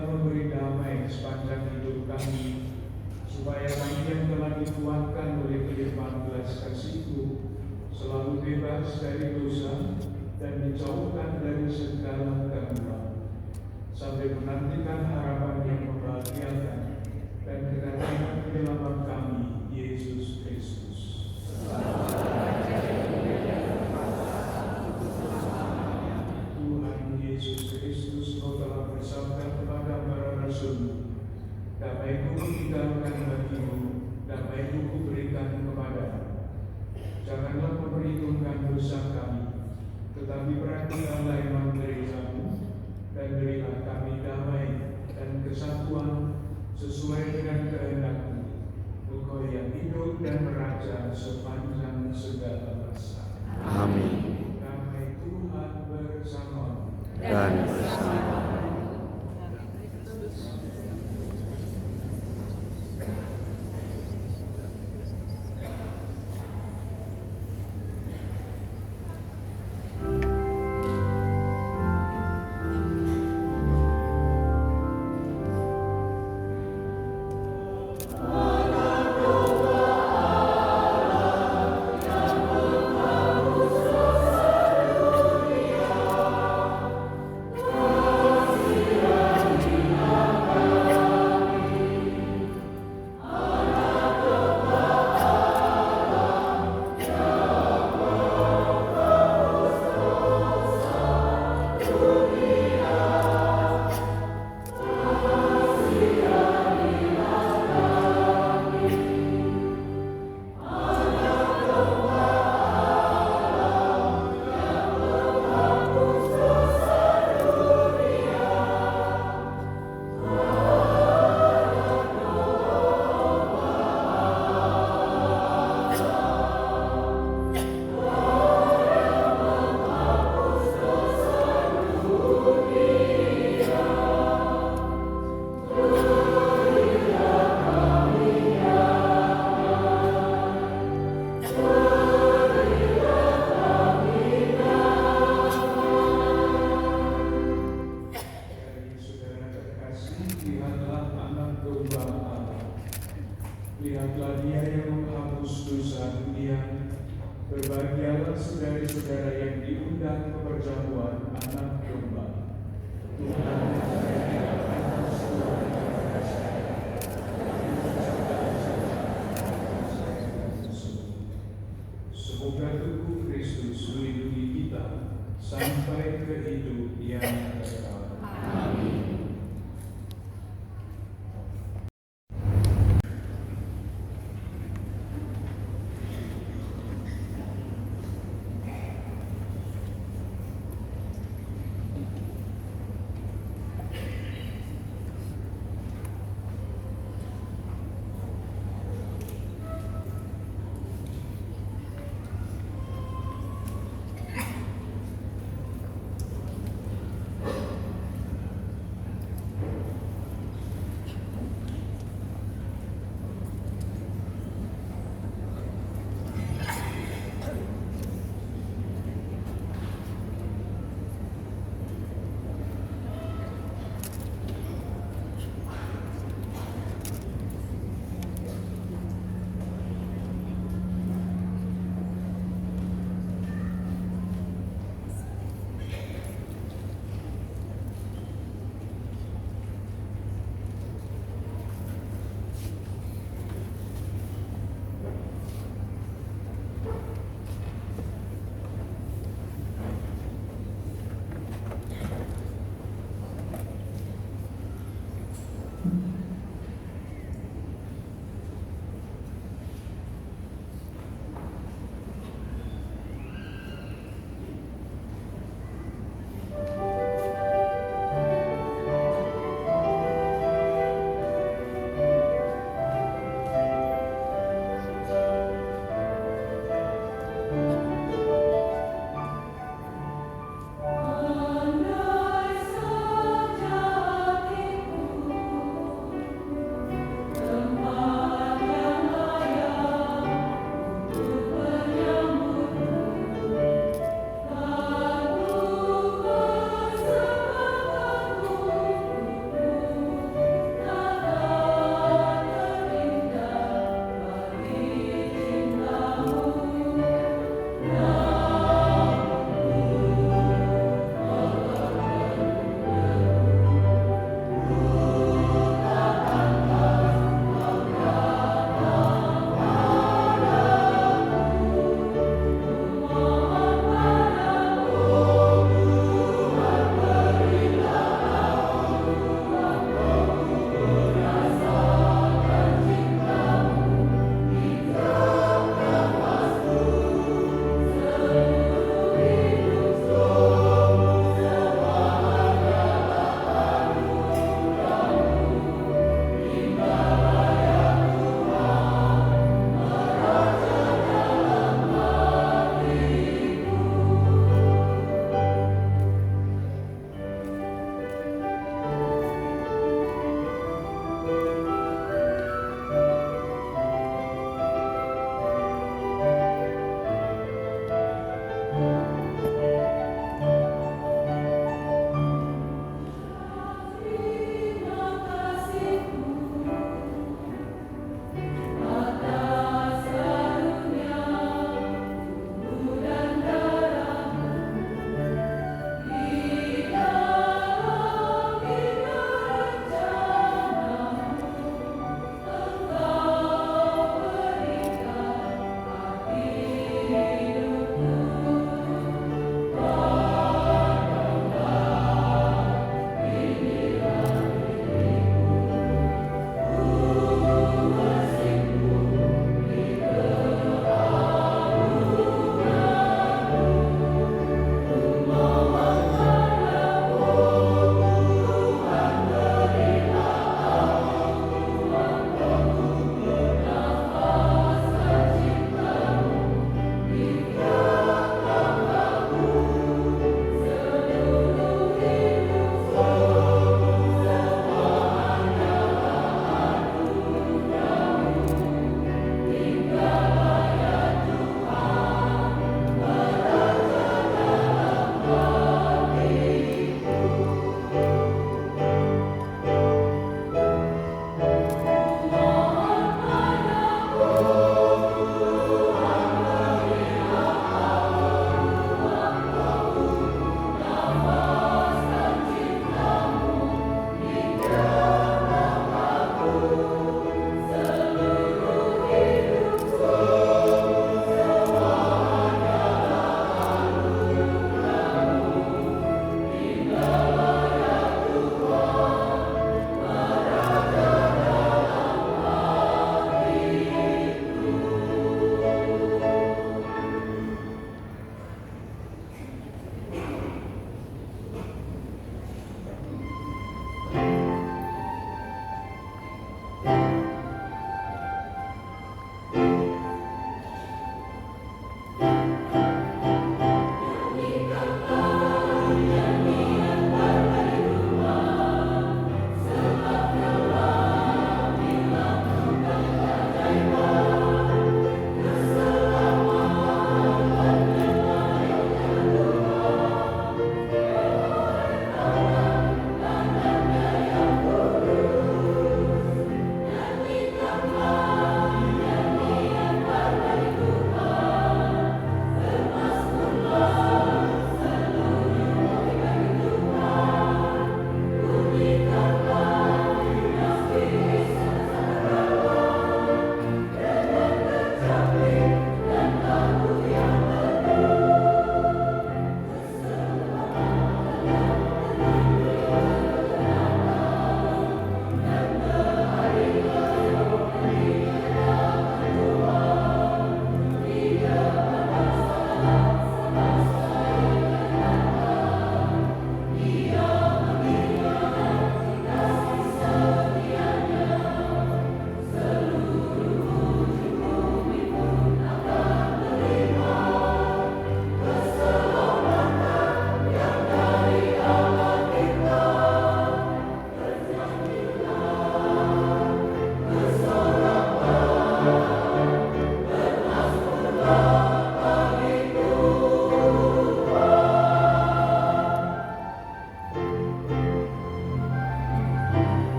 yang memberi damai sepanjang hidup kami, supaya kami yang telah dikuatkan oleh kelimpahan belas kasih-Mu selalu bebas dari dosa dan dijauhkan dari segala gangguan, sampai menantikan harapan yang membahagiakan dan kedatangan penyelamat kami, Yesus Kristus. Tuhan Yesus Kristus, Kau telah bersabda kepada para rasul, damai-Ku tinggalkan bagimu, damai-Ku kuberikan kepadamu. Janganlah memperhitungkan dosa kami, tetapi perhatikanlah iman gereja-Mu, dan berilah kami damai dan kesatuan sesuai dengan kehendak-Mu, Engkau yang hidup dan meraja sepanjang segala masa. Amin. Damai Tuhan bersama. Dan bersama. Lihatlah Dia yang menghapus dosa dunia. Berbahagialah saudara-saudara yang diundang ke perjamuan Anak Domba. Tuhan semoga tubuh Kristus melindungi kita sampai ke hidup yang kekal. Amin.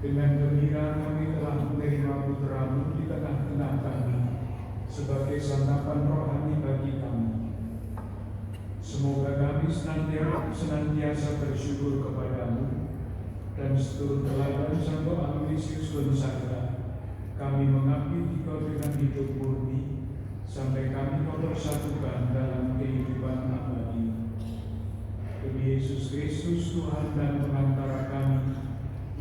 Dengan gembira kami telah menerima putramu di tengah-tengah kami sebagai santapan rohani bagi kami. Semoga kami senantiasa bersyukur kepadamu, dan seturut teladan Santo Aloysius Gonzaga, kami mengabdi Dikau dengan hidup murni sampai kami kau persatukan dalam kehidupan abadi. Demi Yesus Kristus Tuhan dan pengantara kami,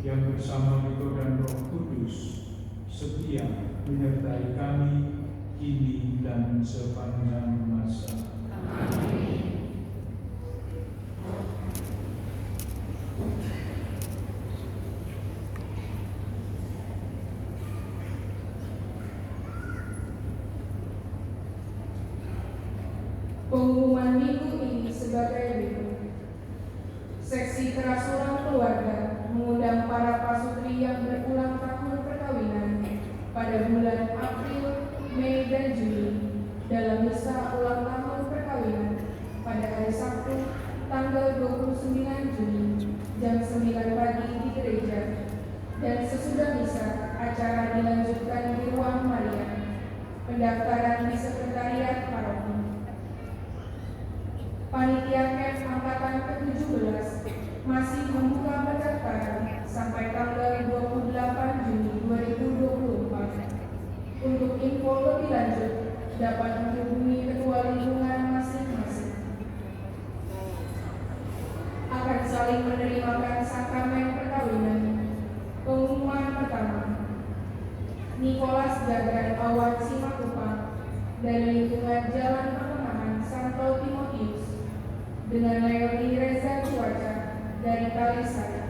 yang bersama Dikau dan Roh Kudus setia menyertai kami kini dan sepanjang masa. Amin. Pengumuman minggu ini sebagai berikut. Seksi Kerasulan Keluarga mengundang para pasutri yang berulang tahun perkawinan pada bulan April, Mei, dan Juni dalam misa ulang tahun perkawinan pada hari Sabtu tanggal 29 Juni jam 9 pagi di gereja, dan sesudah misa acara dilanjutkan di ruang Maria. Pendaftaran di sekretariat paroki. Panitia Camp Angkatan ke-17 masih membuka pendaftaran sampai tanggal 28 Juni 2024. Untuk info lebih lanjut dapat menghubungi ketua lingkungan masing-masing. Akan saling menerimakan sakramen perkawinan. Pengumuman pertama. Nikolas Gagan Awan Simakupang dari lingkungan Jalan Pertengahan Santo Timotius dengan Leoni Reza Cuaca dari Kalisari.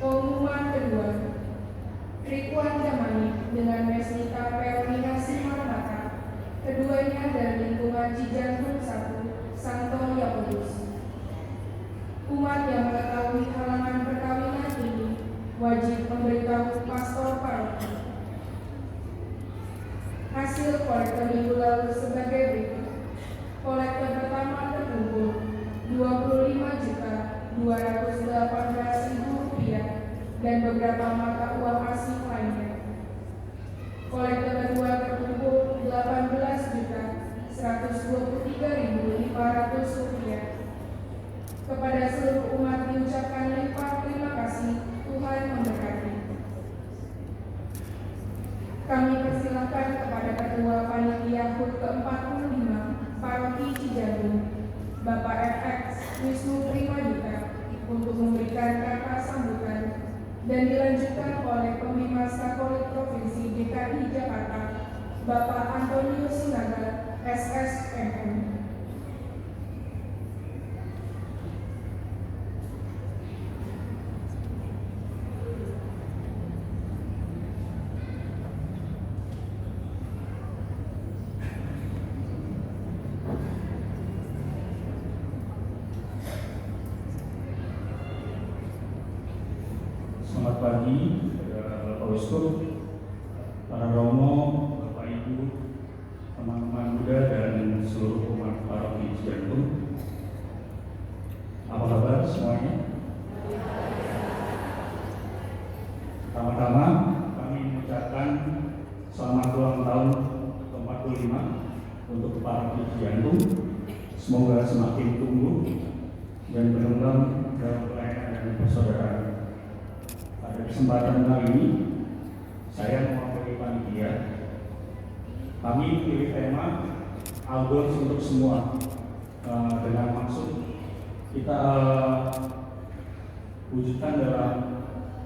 Pengumuman kedua. Rikuan Damani dengan Mesnika Peonina Simanata, keduanya dari lingkungan Cijantung 1, Santo Yakobus. Umat yang mengetahui halangan perkawinan ini wajib memberitahu pastor paroki. Hasil kolektor minggu lalu sebagai berikut. Kolektor pertama terkumpul Rp205.218.000 dan beberapa mata uang asing lainnya. Kolektor kedua terkumpul Rp18.123.500. Kepada seluruh umat diucapkan limpah terima kasih. Tuhan memberkati. Kami persilahkan kepada Ketua Panitia HUT ke-45 Paroki Cijantung, Bapak FX Wisnu Primadita, untuk memberikan kata sambutan, dan dilanjutkan oleh Pemimpin Katolik Provinsi DKI Jakarta, Bapak Antonius Sinaga, SSMM. Selamat pagi, Bapak Uskup, para Romo, Bapak Ibu, teman-teman muda, dan seluruh umat paroki Cijantung. Apa kabar semuanya? Pertama-tama kami mengucapkan selamat ulang tahun ke-45 untuk paroki Cijantung. Semoga semakin tumbuh dan berkembang dalam pelayanan dan persaudaraan. Pada kesempatan kali ini, saya mewakili panitia. Kami pilih tema Algons untuk semua, dengan maksud kita wujudkan dalam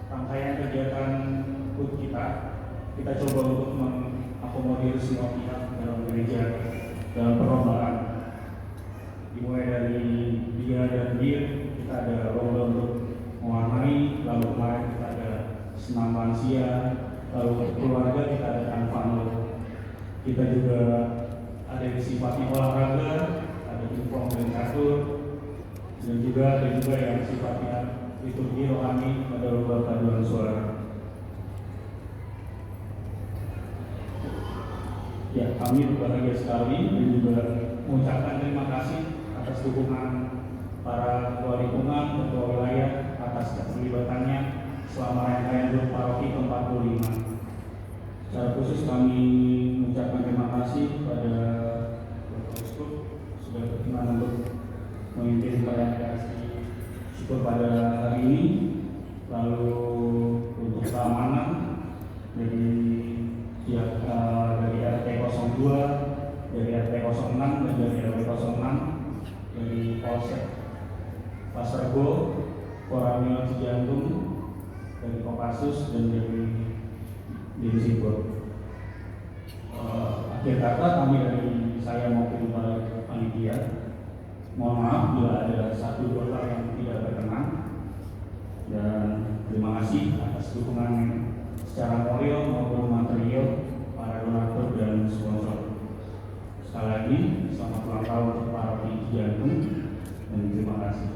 rangkaian kegiatan HUT kita. Kita coba untuk mengakomodir semua pihak dalam gereja dalam perlombaan. Dimulai dari dia dan bir, kita ada lomba untuk mewarnai, lalu kemarin kita ada senam lansia, lalu untuk keluarga kita ada tanfano. Kita juga ada yang sifatnya olahraga, ada jumlah dan catur, dan juga ada yang sifatnya liturgi rohani, ada lomba paduan suara. Ya, kami berbahagia sekali dan juga mengucapkan terima kasih atas dukungan para ketua lingkungan, ketua wilayah atas keterlibatannya selama rangkaian HUT Paroki ke-45. Secara khusus kami mengucapkan terima kasih kepada Bapak Uskup sudah berkenan untuk memimpin perayaan kasih syukur pada hari ini. Lalu untuk keamanan dari pihak dari RT 02, dari RT 06 dan dari RW 06, dari Polsek Pasar Bo, Koramil Cijantung, dari Kopassus dan dari Dinsipur. Akhir kata kami dari saya maupun para panitia, mohon maaf bila ada satu dua hal yang tidak berkenan, dan terima kasih atas dukungan secara moral maupun material para donatur dan sponsor. Sekali lagi selamat ulang tahun untuk para Cijantung dan terima kasih.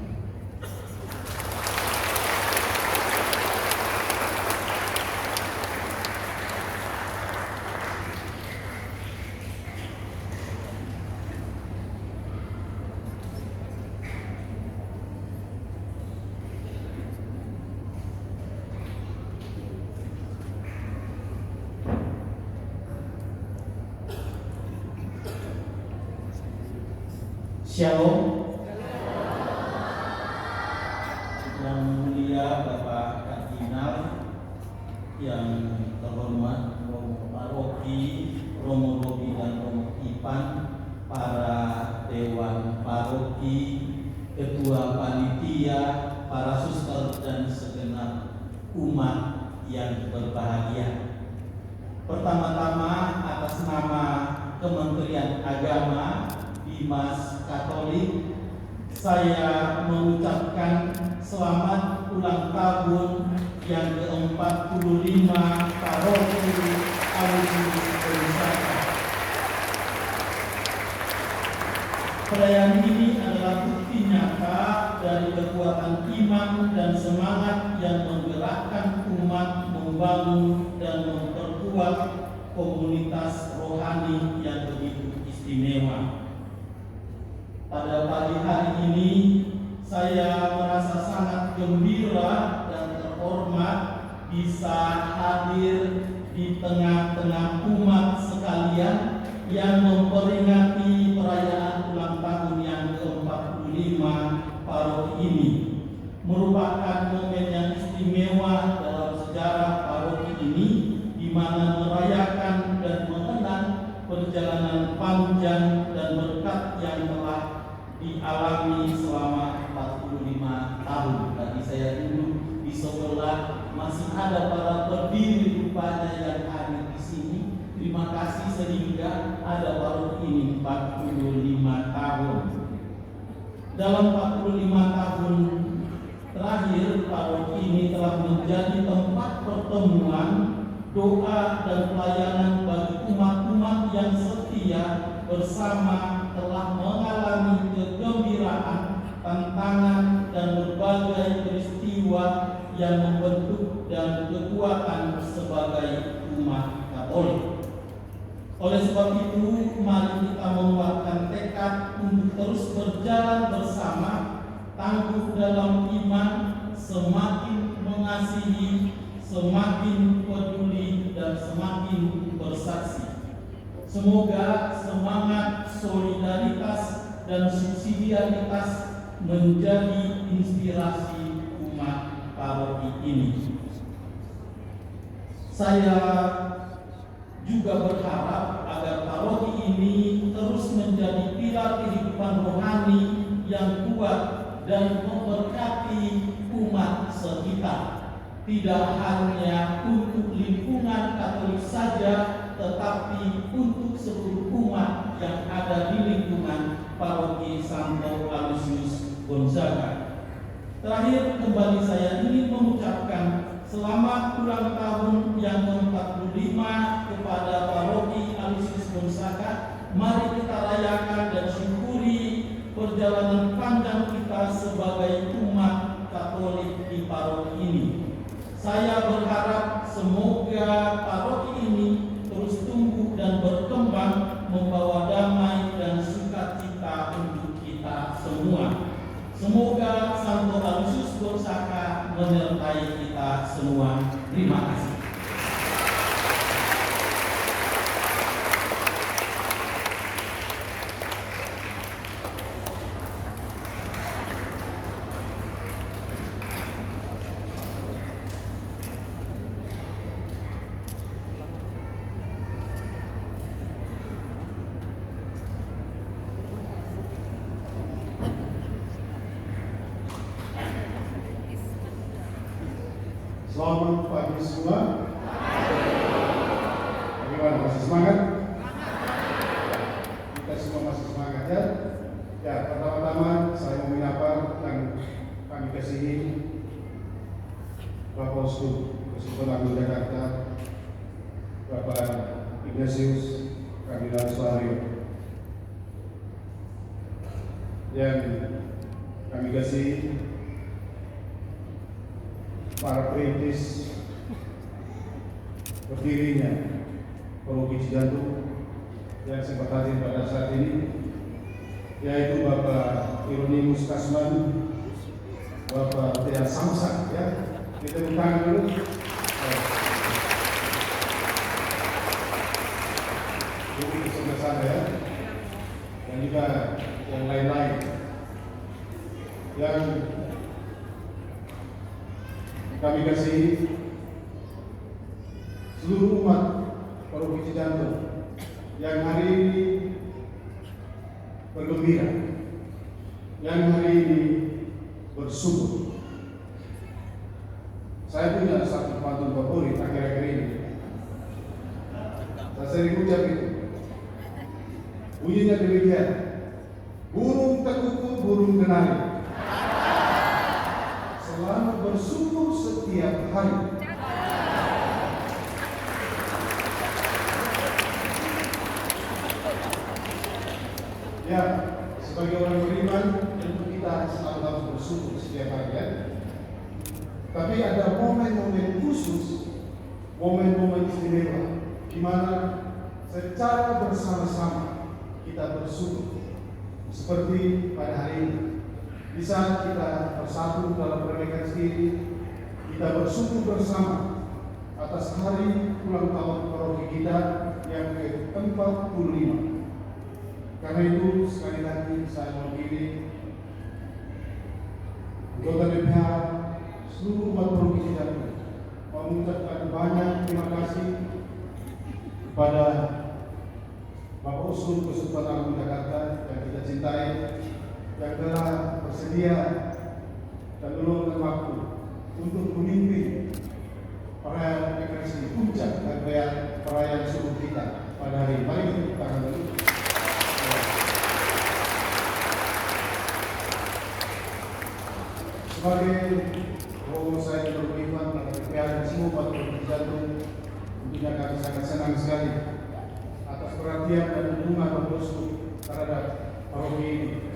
Shalom. Yang mulia Bapak Kardinal, yang terhormat Romo Paroki, Romo Robi dan Romo Ipan, para Dewan Paroki, Ketua Panitia, para suster dan segenap umat yang berbahagia. Pertama-tama atas nama Kementerian Agama Dimas Katolik, saya mengucapkan selamat ulang tahun yang ke-45 Paroki Aloysius Gonzaga. Perayaan ini adalah bukti nyata dari kekuatan iman dan semangat yang menggerakkan umat membangun dan memperkuat komunitas rohani yang begitu istimewa. Pada pagi hari ini saya merasa sangat gembira dan terhormat bisa hadir di tengah-tengah umat sekalian yang memperingati perayaan ulang tahun yang ke-45 paroki ini. Merupakan momen yang istimewa dalam sejarah paroki ini, di mana merayakan dan mengenang perjalanan panjang dan berkat yang telah dialami selama 45 tahun. Tadi saya duduk di sebelah, masih ada para berdiri rupanya yang hadir di sini. Terima kasih sehingga ada paroki ini 45 tahun. Dalam 45 tahun terakhir, paroki ini telah menjadi tempat pertemuan, doa dan pelayanan bagi umat-umat yang setia bersama, telah mengalami kegembiraan, tantangan dan berbagai peristiwa yang membentuk dan kekuatan sebagai umat Katolik. Oleh sebab itu, mari kita menguatkan tekad untuk terus berjalan bersama, tangguh dalam iman, semakin mengasihi, semakin peduli dan semakin bersaksi. Semoga semangat solidaritas dan subsidiaritas menjadi inspirasi umat paroki ini. Saya juga berharap agar paroki ini terus menjadi pilar kehidupan rohani yang kuat dan memberkati umat sekitar. Tidak hanya untuk lingkungan Katolik saja, tetapi untuk seluruh umat yang ada di lingkungan paroki Santo Aloysius Gonzaga. Terakhir, kembali saya ingin mengucapkan selamat ulang tahun yang ke-45 kepada paroki Aloysius Gonzaga. Mari kita rayakan dan syukuri perjalanan panjang kita sebagai umat Katolik di paroki ini. Saya berharap semoga paroki ini terus tumbuh dan berkembang, membawa damai dan sukacita untuk kita semua. Semoga Santo Aloysius Gonzaga menyertai kita semua. Terima kasih. Selamat pagi semua. Bagaimana, masih semangat? Kita semua masih semangat ya. Ya, pertama-tama saya mau menyapa yang kami kasihi Bapak Uskup Persekutuan Agung Jakarta, Bapak Ignatius Kardinal Suharyo, yang kami kasihi para perintis berdirinya Paroki Cijantung yang sempat hadir pada saat ini, yaitu Bapak Hieronymus Kasman, Bapak Tia Samsak, ya, kita tepuk tangan dulu. Ini sebelah sana ya, dan juga yang lain-lain yang kami kasih seluruh umat Paroki Cijantung yang hari ini bergembira, yang hari ini bersyukur. Saya punya satu pantun favorit akhir-akhir ini. Saya sering ucap itu. Bunyinya demikian: burung tekuku, burung kenari, selamat bersyukur setiap hari. Ya, sebagai orang beriman tentu kita selalu harus bersyukur setiap hari ya. Tapi ada momen-momen khusus, momen-momen istimewa, di mana secara bersama-sama kita bersyukur. Seperti pada hari ini, di saat kita bersatu dalam pernikahan sendiri, kita bersyukur bersama atas hari ulang tahun paroki kita yang ke-45. Karena itu sekali lagi saya mewakili anggota BPH seluruh umat paroki kita mengucapkan banyak terima kasih kepada Bapak Uskup Persekutuan Agung Jakarta yang kita cintai, yang telah bersedia dan meluangkan waktu untuk memimpin perayaan Ekaristi puncak dan perayaan subuh kita pada hari ini. Mari kita tepuk tangan dulu. Sebagai romo saya beriman pada PPH dan semua umat Paroki Cijantung, tentunya kami sangat senang sekali atas perhatian dan dukungan Bapak Uskup terhadap paroki ini.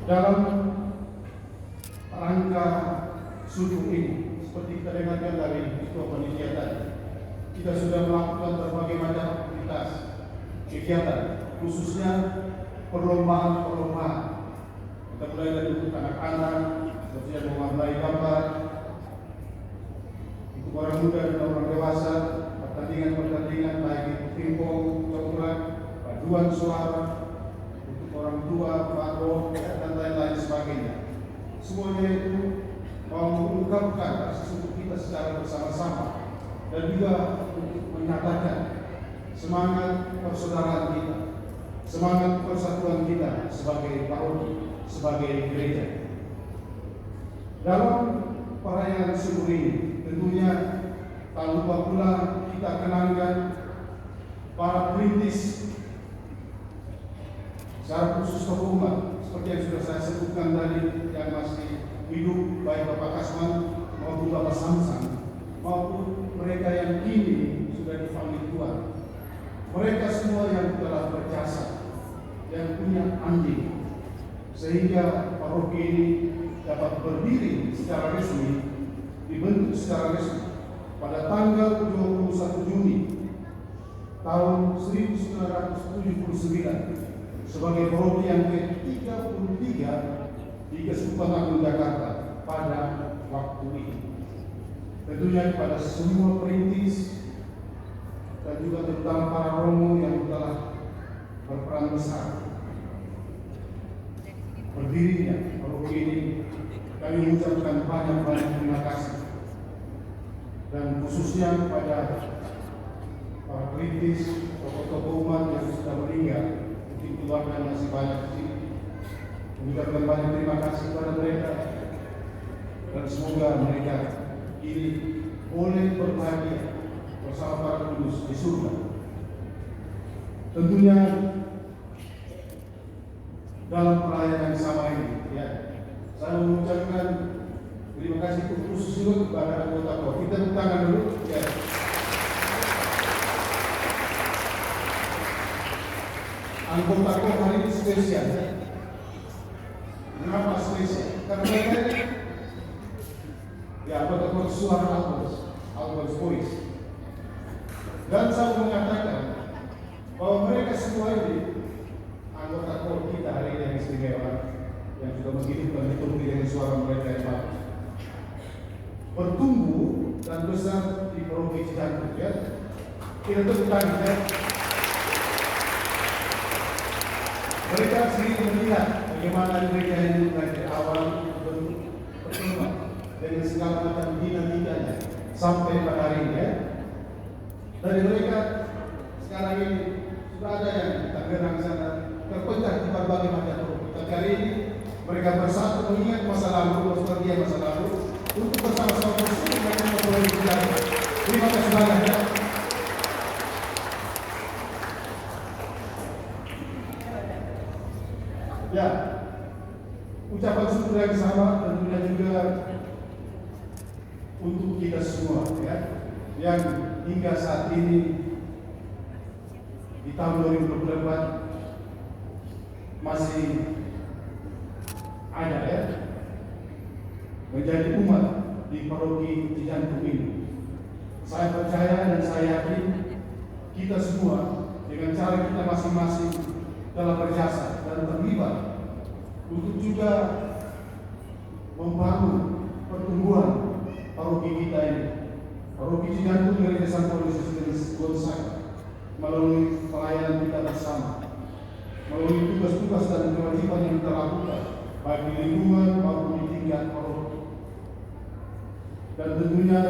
Dalam rangka subuh ini, seperti kita dengarkan dari Ketua Panitia tadi, kita sudah melakukan berbagai macam aktivitas kegiatan, khususnya perlombaan-perlombaan. Kita mulai dari untuk anak-anak, seperti yang mewarnai gambar, untuk orang muda dan orang dewasa, pertandingan-pertandingan baik itu pingpong, coklat, paduan suara, untuk orang tua, paro, dan lain-lain sebagainya. Semuanya itu mau mengungkapkan rasa syukur kita secara bersama-sama dan juga untuk menyatakan semangat persaudaraan kita, semangat persatuan kita sebagai paroki, sebagai gereja. Dalam perayaan subuh ini tentunya tak lupa pula kita kenangkan para perintis secara khusus tokoh umat seperti yang sudah saya sebutkan tadi, yang masih hidup, baik Bapak Kasman maupun Bapak Samsang, maupun mereka yang kini sudah dipanggil Tuhan. Mereka semua yang telah berjasa, yang punya andil, sehingga paroki ini dapat berdiri secara resmi, dibentuk secara resmi pada tanggal 21 Juni tahun 1979 sebagai paroki yang ke-33 di Keuskupan Agung Jakarta pada waktu ini. Tentunya kepada semua perintis dan juga terutama para romo yang telah berperan besar berdirinya paroki ini, kami mengucapkan banyak-banyak terima kasih, dan khususnya kepada para perintis, tokoh-tokoh umat yang sudah meninggal, mungkin keluarga masih banyak di sini. Mengucapkan banyak terima kasih kepada mereka, dan semoga mereka ini boleh berbahagia bersama para kudus di surga. Tentunya dalam pelayanan yang sama ini, ya, saya mengucapkan terima kasih khusus juga kepada anggota KOR. Kita tepuk tangan dulu, ya. Anggota KOR hari ini spesial. Kenapa spesial? Karena mereka ya anggota KOR suara Albers Voice. Dan saya mengatakan bahwa mereka semua ini anggota KOR kita hari ini yang istimewa, yang juga menghidupkan ditumbuhi dengan suara mereka yang bagus, bertumbuh dan besar di Paroki Cijantung, ya. Kita tepuk tangan, ya. Mereka sendiri melihat bagaimana mereka hidup dari awal berkembang dengan segala macam dinamikanya sampai pada hari ini, ya. Dari mereka sekarang ini sudah ada yang di Tangerang sana terpecah di berbagai macam program. Tapi hari ini mereka bersatu mengingat masa lalu, nostalgia masa lalu, untuk bersama-sama bersama mereka memulai sejarah. Terima kasih banyak, ya. Ya, ucapan syukur yang sama tentunya juga untuk kita semua, ya, yang hingga saat ini di tahun 2024 masih ada, ya, menjadi umat di Paroki Cijantung ini. Saya percaya dan saya yakin kita semua dengan cara kita masing-masing telah berjasa dan terlibat untuk juga membangun pertumbuhan paroki kita ini. Paroki Cijantung Gereja Santo Yesus Gonzaga melalui pelayanan kita bersama, melalui tugas-tugas dan kewajiban yang kita lakukan baik di lingkungan maupun di tingkat paroki. Dan tentunya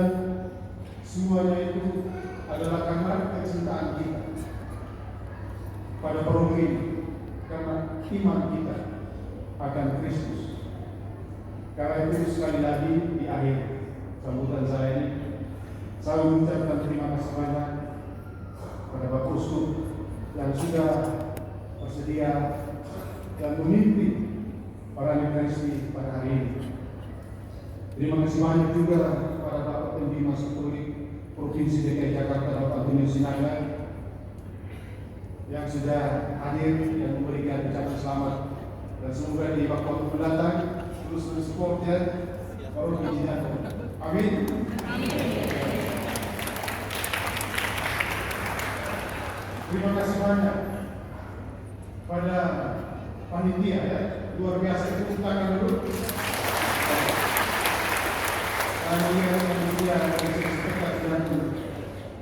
semuanya itu adalah karena kecintaan kita pada paroki ini, karena iman kita akan Kristus. Karena itu sekali lagi di akhir sambutan saya ini, saya mengucapkan terima kasih banyak kepada Bapak Uskup yang sudah bersedia dan memimpin para Ekaristi pada hari ini. Terima kasih banyak juga kepada Bapak Pendimas Katolik Provinsi DKI Jakarta, Bapak Antonius Sinaga, yang sudah hadir dan memberikan ucapan selamat, dan semoga di waktu mendatang terus mensupport Paroki Cijantung. Amin. Terima kasih banyak pada panitia, ya, luar biasa. Tepuk tangan dulu. Saya mengira panitia dan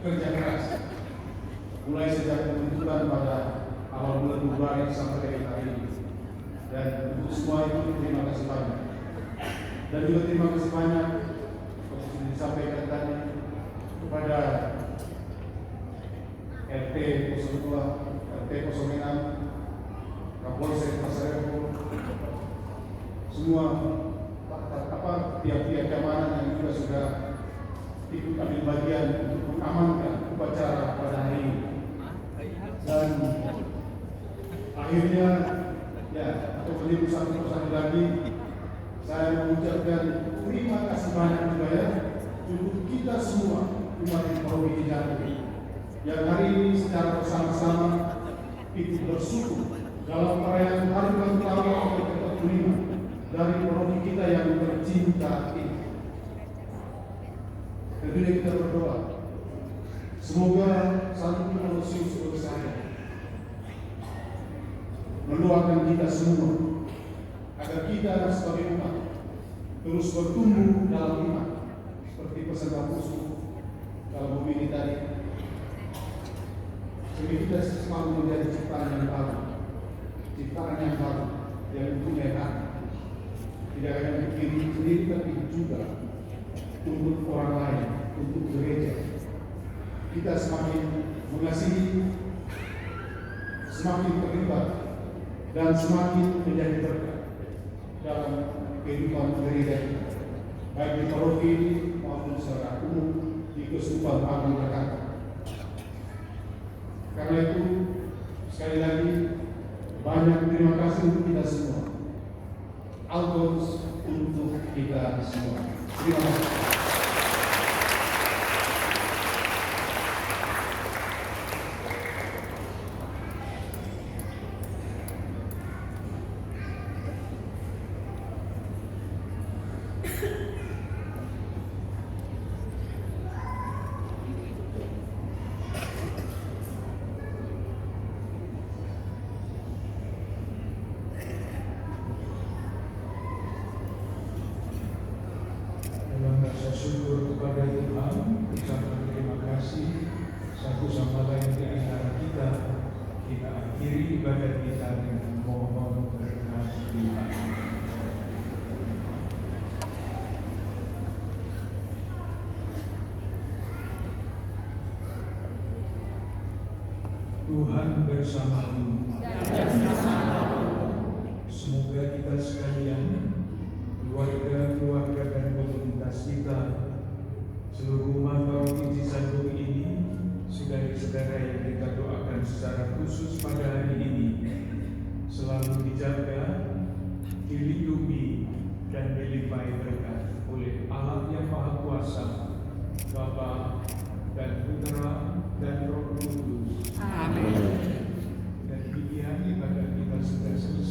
kerja keras mulai sejak pembentukan pada awal bulan Februari sampai dengan hari ini. Dan untuk semua itu terima kasih banyak. Dan juga terima kasih banyak seperti disampaikan tadi kepada RT 02, RT 06, Kapolsek Pasarebo, semua pihak-pihak keamanan yang juga sudah ikut ambil bagian untuk mengamankan upacara pada hari ini. Dan akhirnya, ya, untuk menjadi satu lagi, saya mengucapkan terima kasih banyak juga, ya, untuk kita semua umat di Paroki Cijantung yang hari ini secara bersama-sama ikut bersyukur dalam perayaan hari ulang tahun ke-45 dari paroki kita yang tercinta ini. Tentunya kita berdoa semoga Santo Paulus saya mendoakan kita semua agar kita sebagai umat terus bertumbuh dalam iman seperti pesan Paulus dalam buku ini tadi. Jadi kita selalu menjadi ciptaan yang baru yang mempunyai hak, tidak hanya untuk diri sendiri tapi juga untuk orang lain, untuk gereja. Kita semakin mengasihi, semakin terlibat, dan semakin menjadi berkat dalam kehidupan gereja kita, baik di paroki maupun secara umum di Keuskupan Agung Jakarta. Karena itu, sekali lagi banyak terima kasih untuk kita semua. Algos untuk kita semua. Terima kasih. Dalam rasa syukur kepada Tuhan, ucapan terima kasih satu sama lain di antara kita akhiri ibadat kita dengan mohon berkat Tuhan. Tuhan bersamamu. Semoga kita sekalian, keluarga dan komunitas kita, seluruh umat paroki Cisanggung ini, saudara-saudara yang kita doakan secara khusus pada hari ini, selalu dijaga, dilindungi, dan dilimpahi berkat oleh Allah yang Maha Kuasa, Bapa dan Putra dan Roh Kudus. Amin. Dan demikian ibadah kita sudah selesai.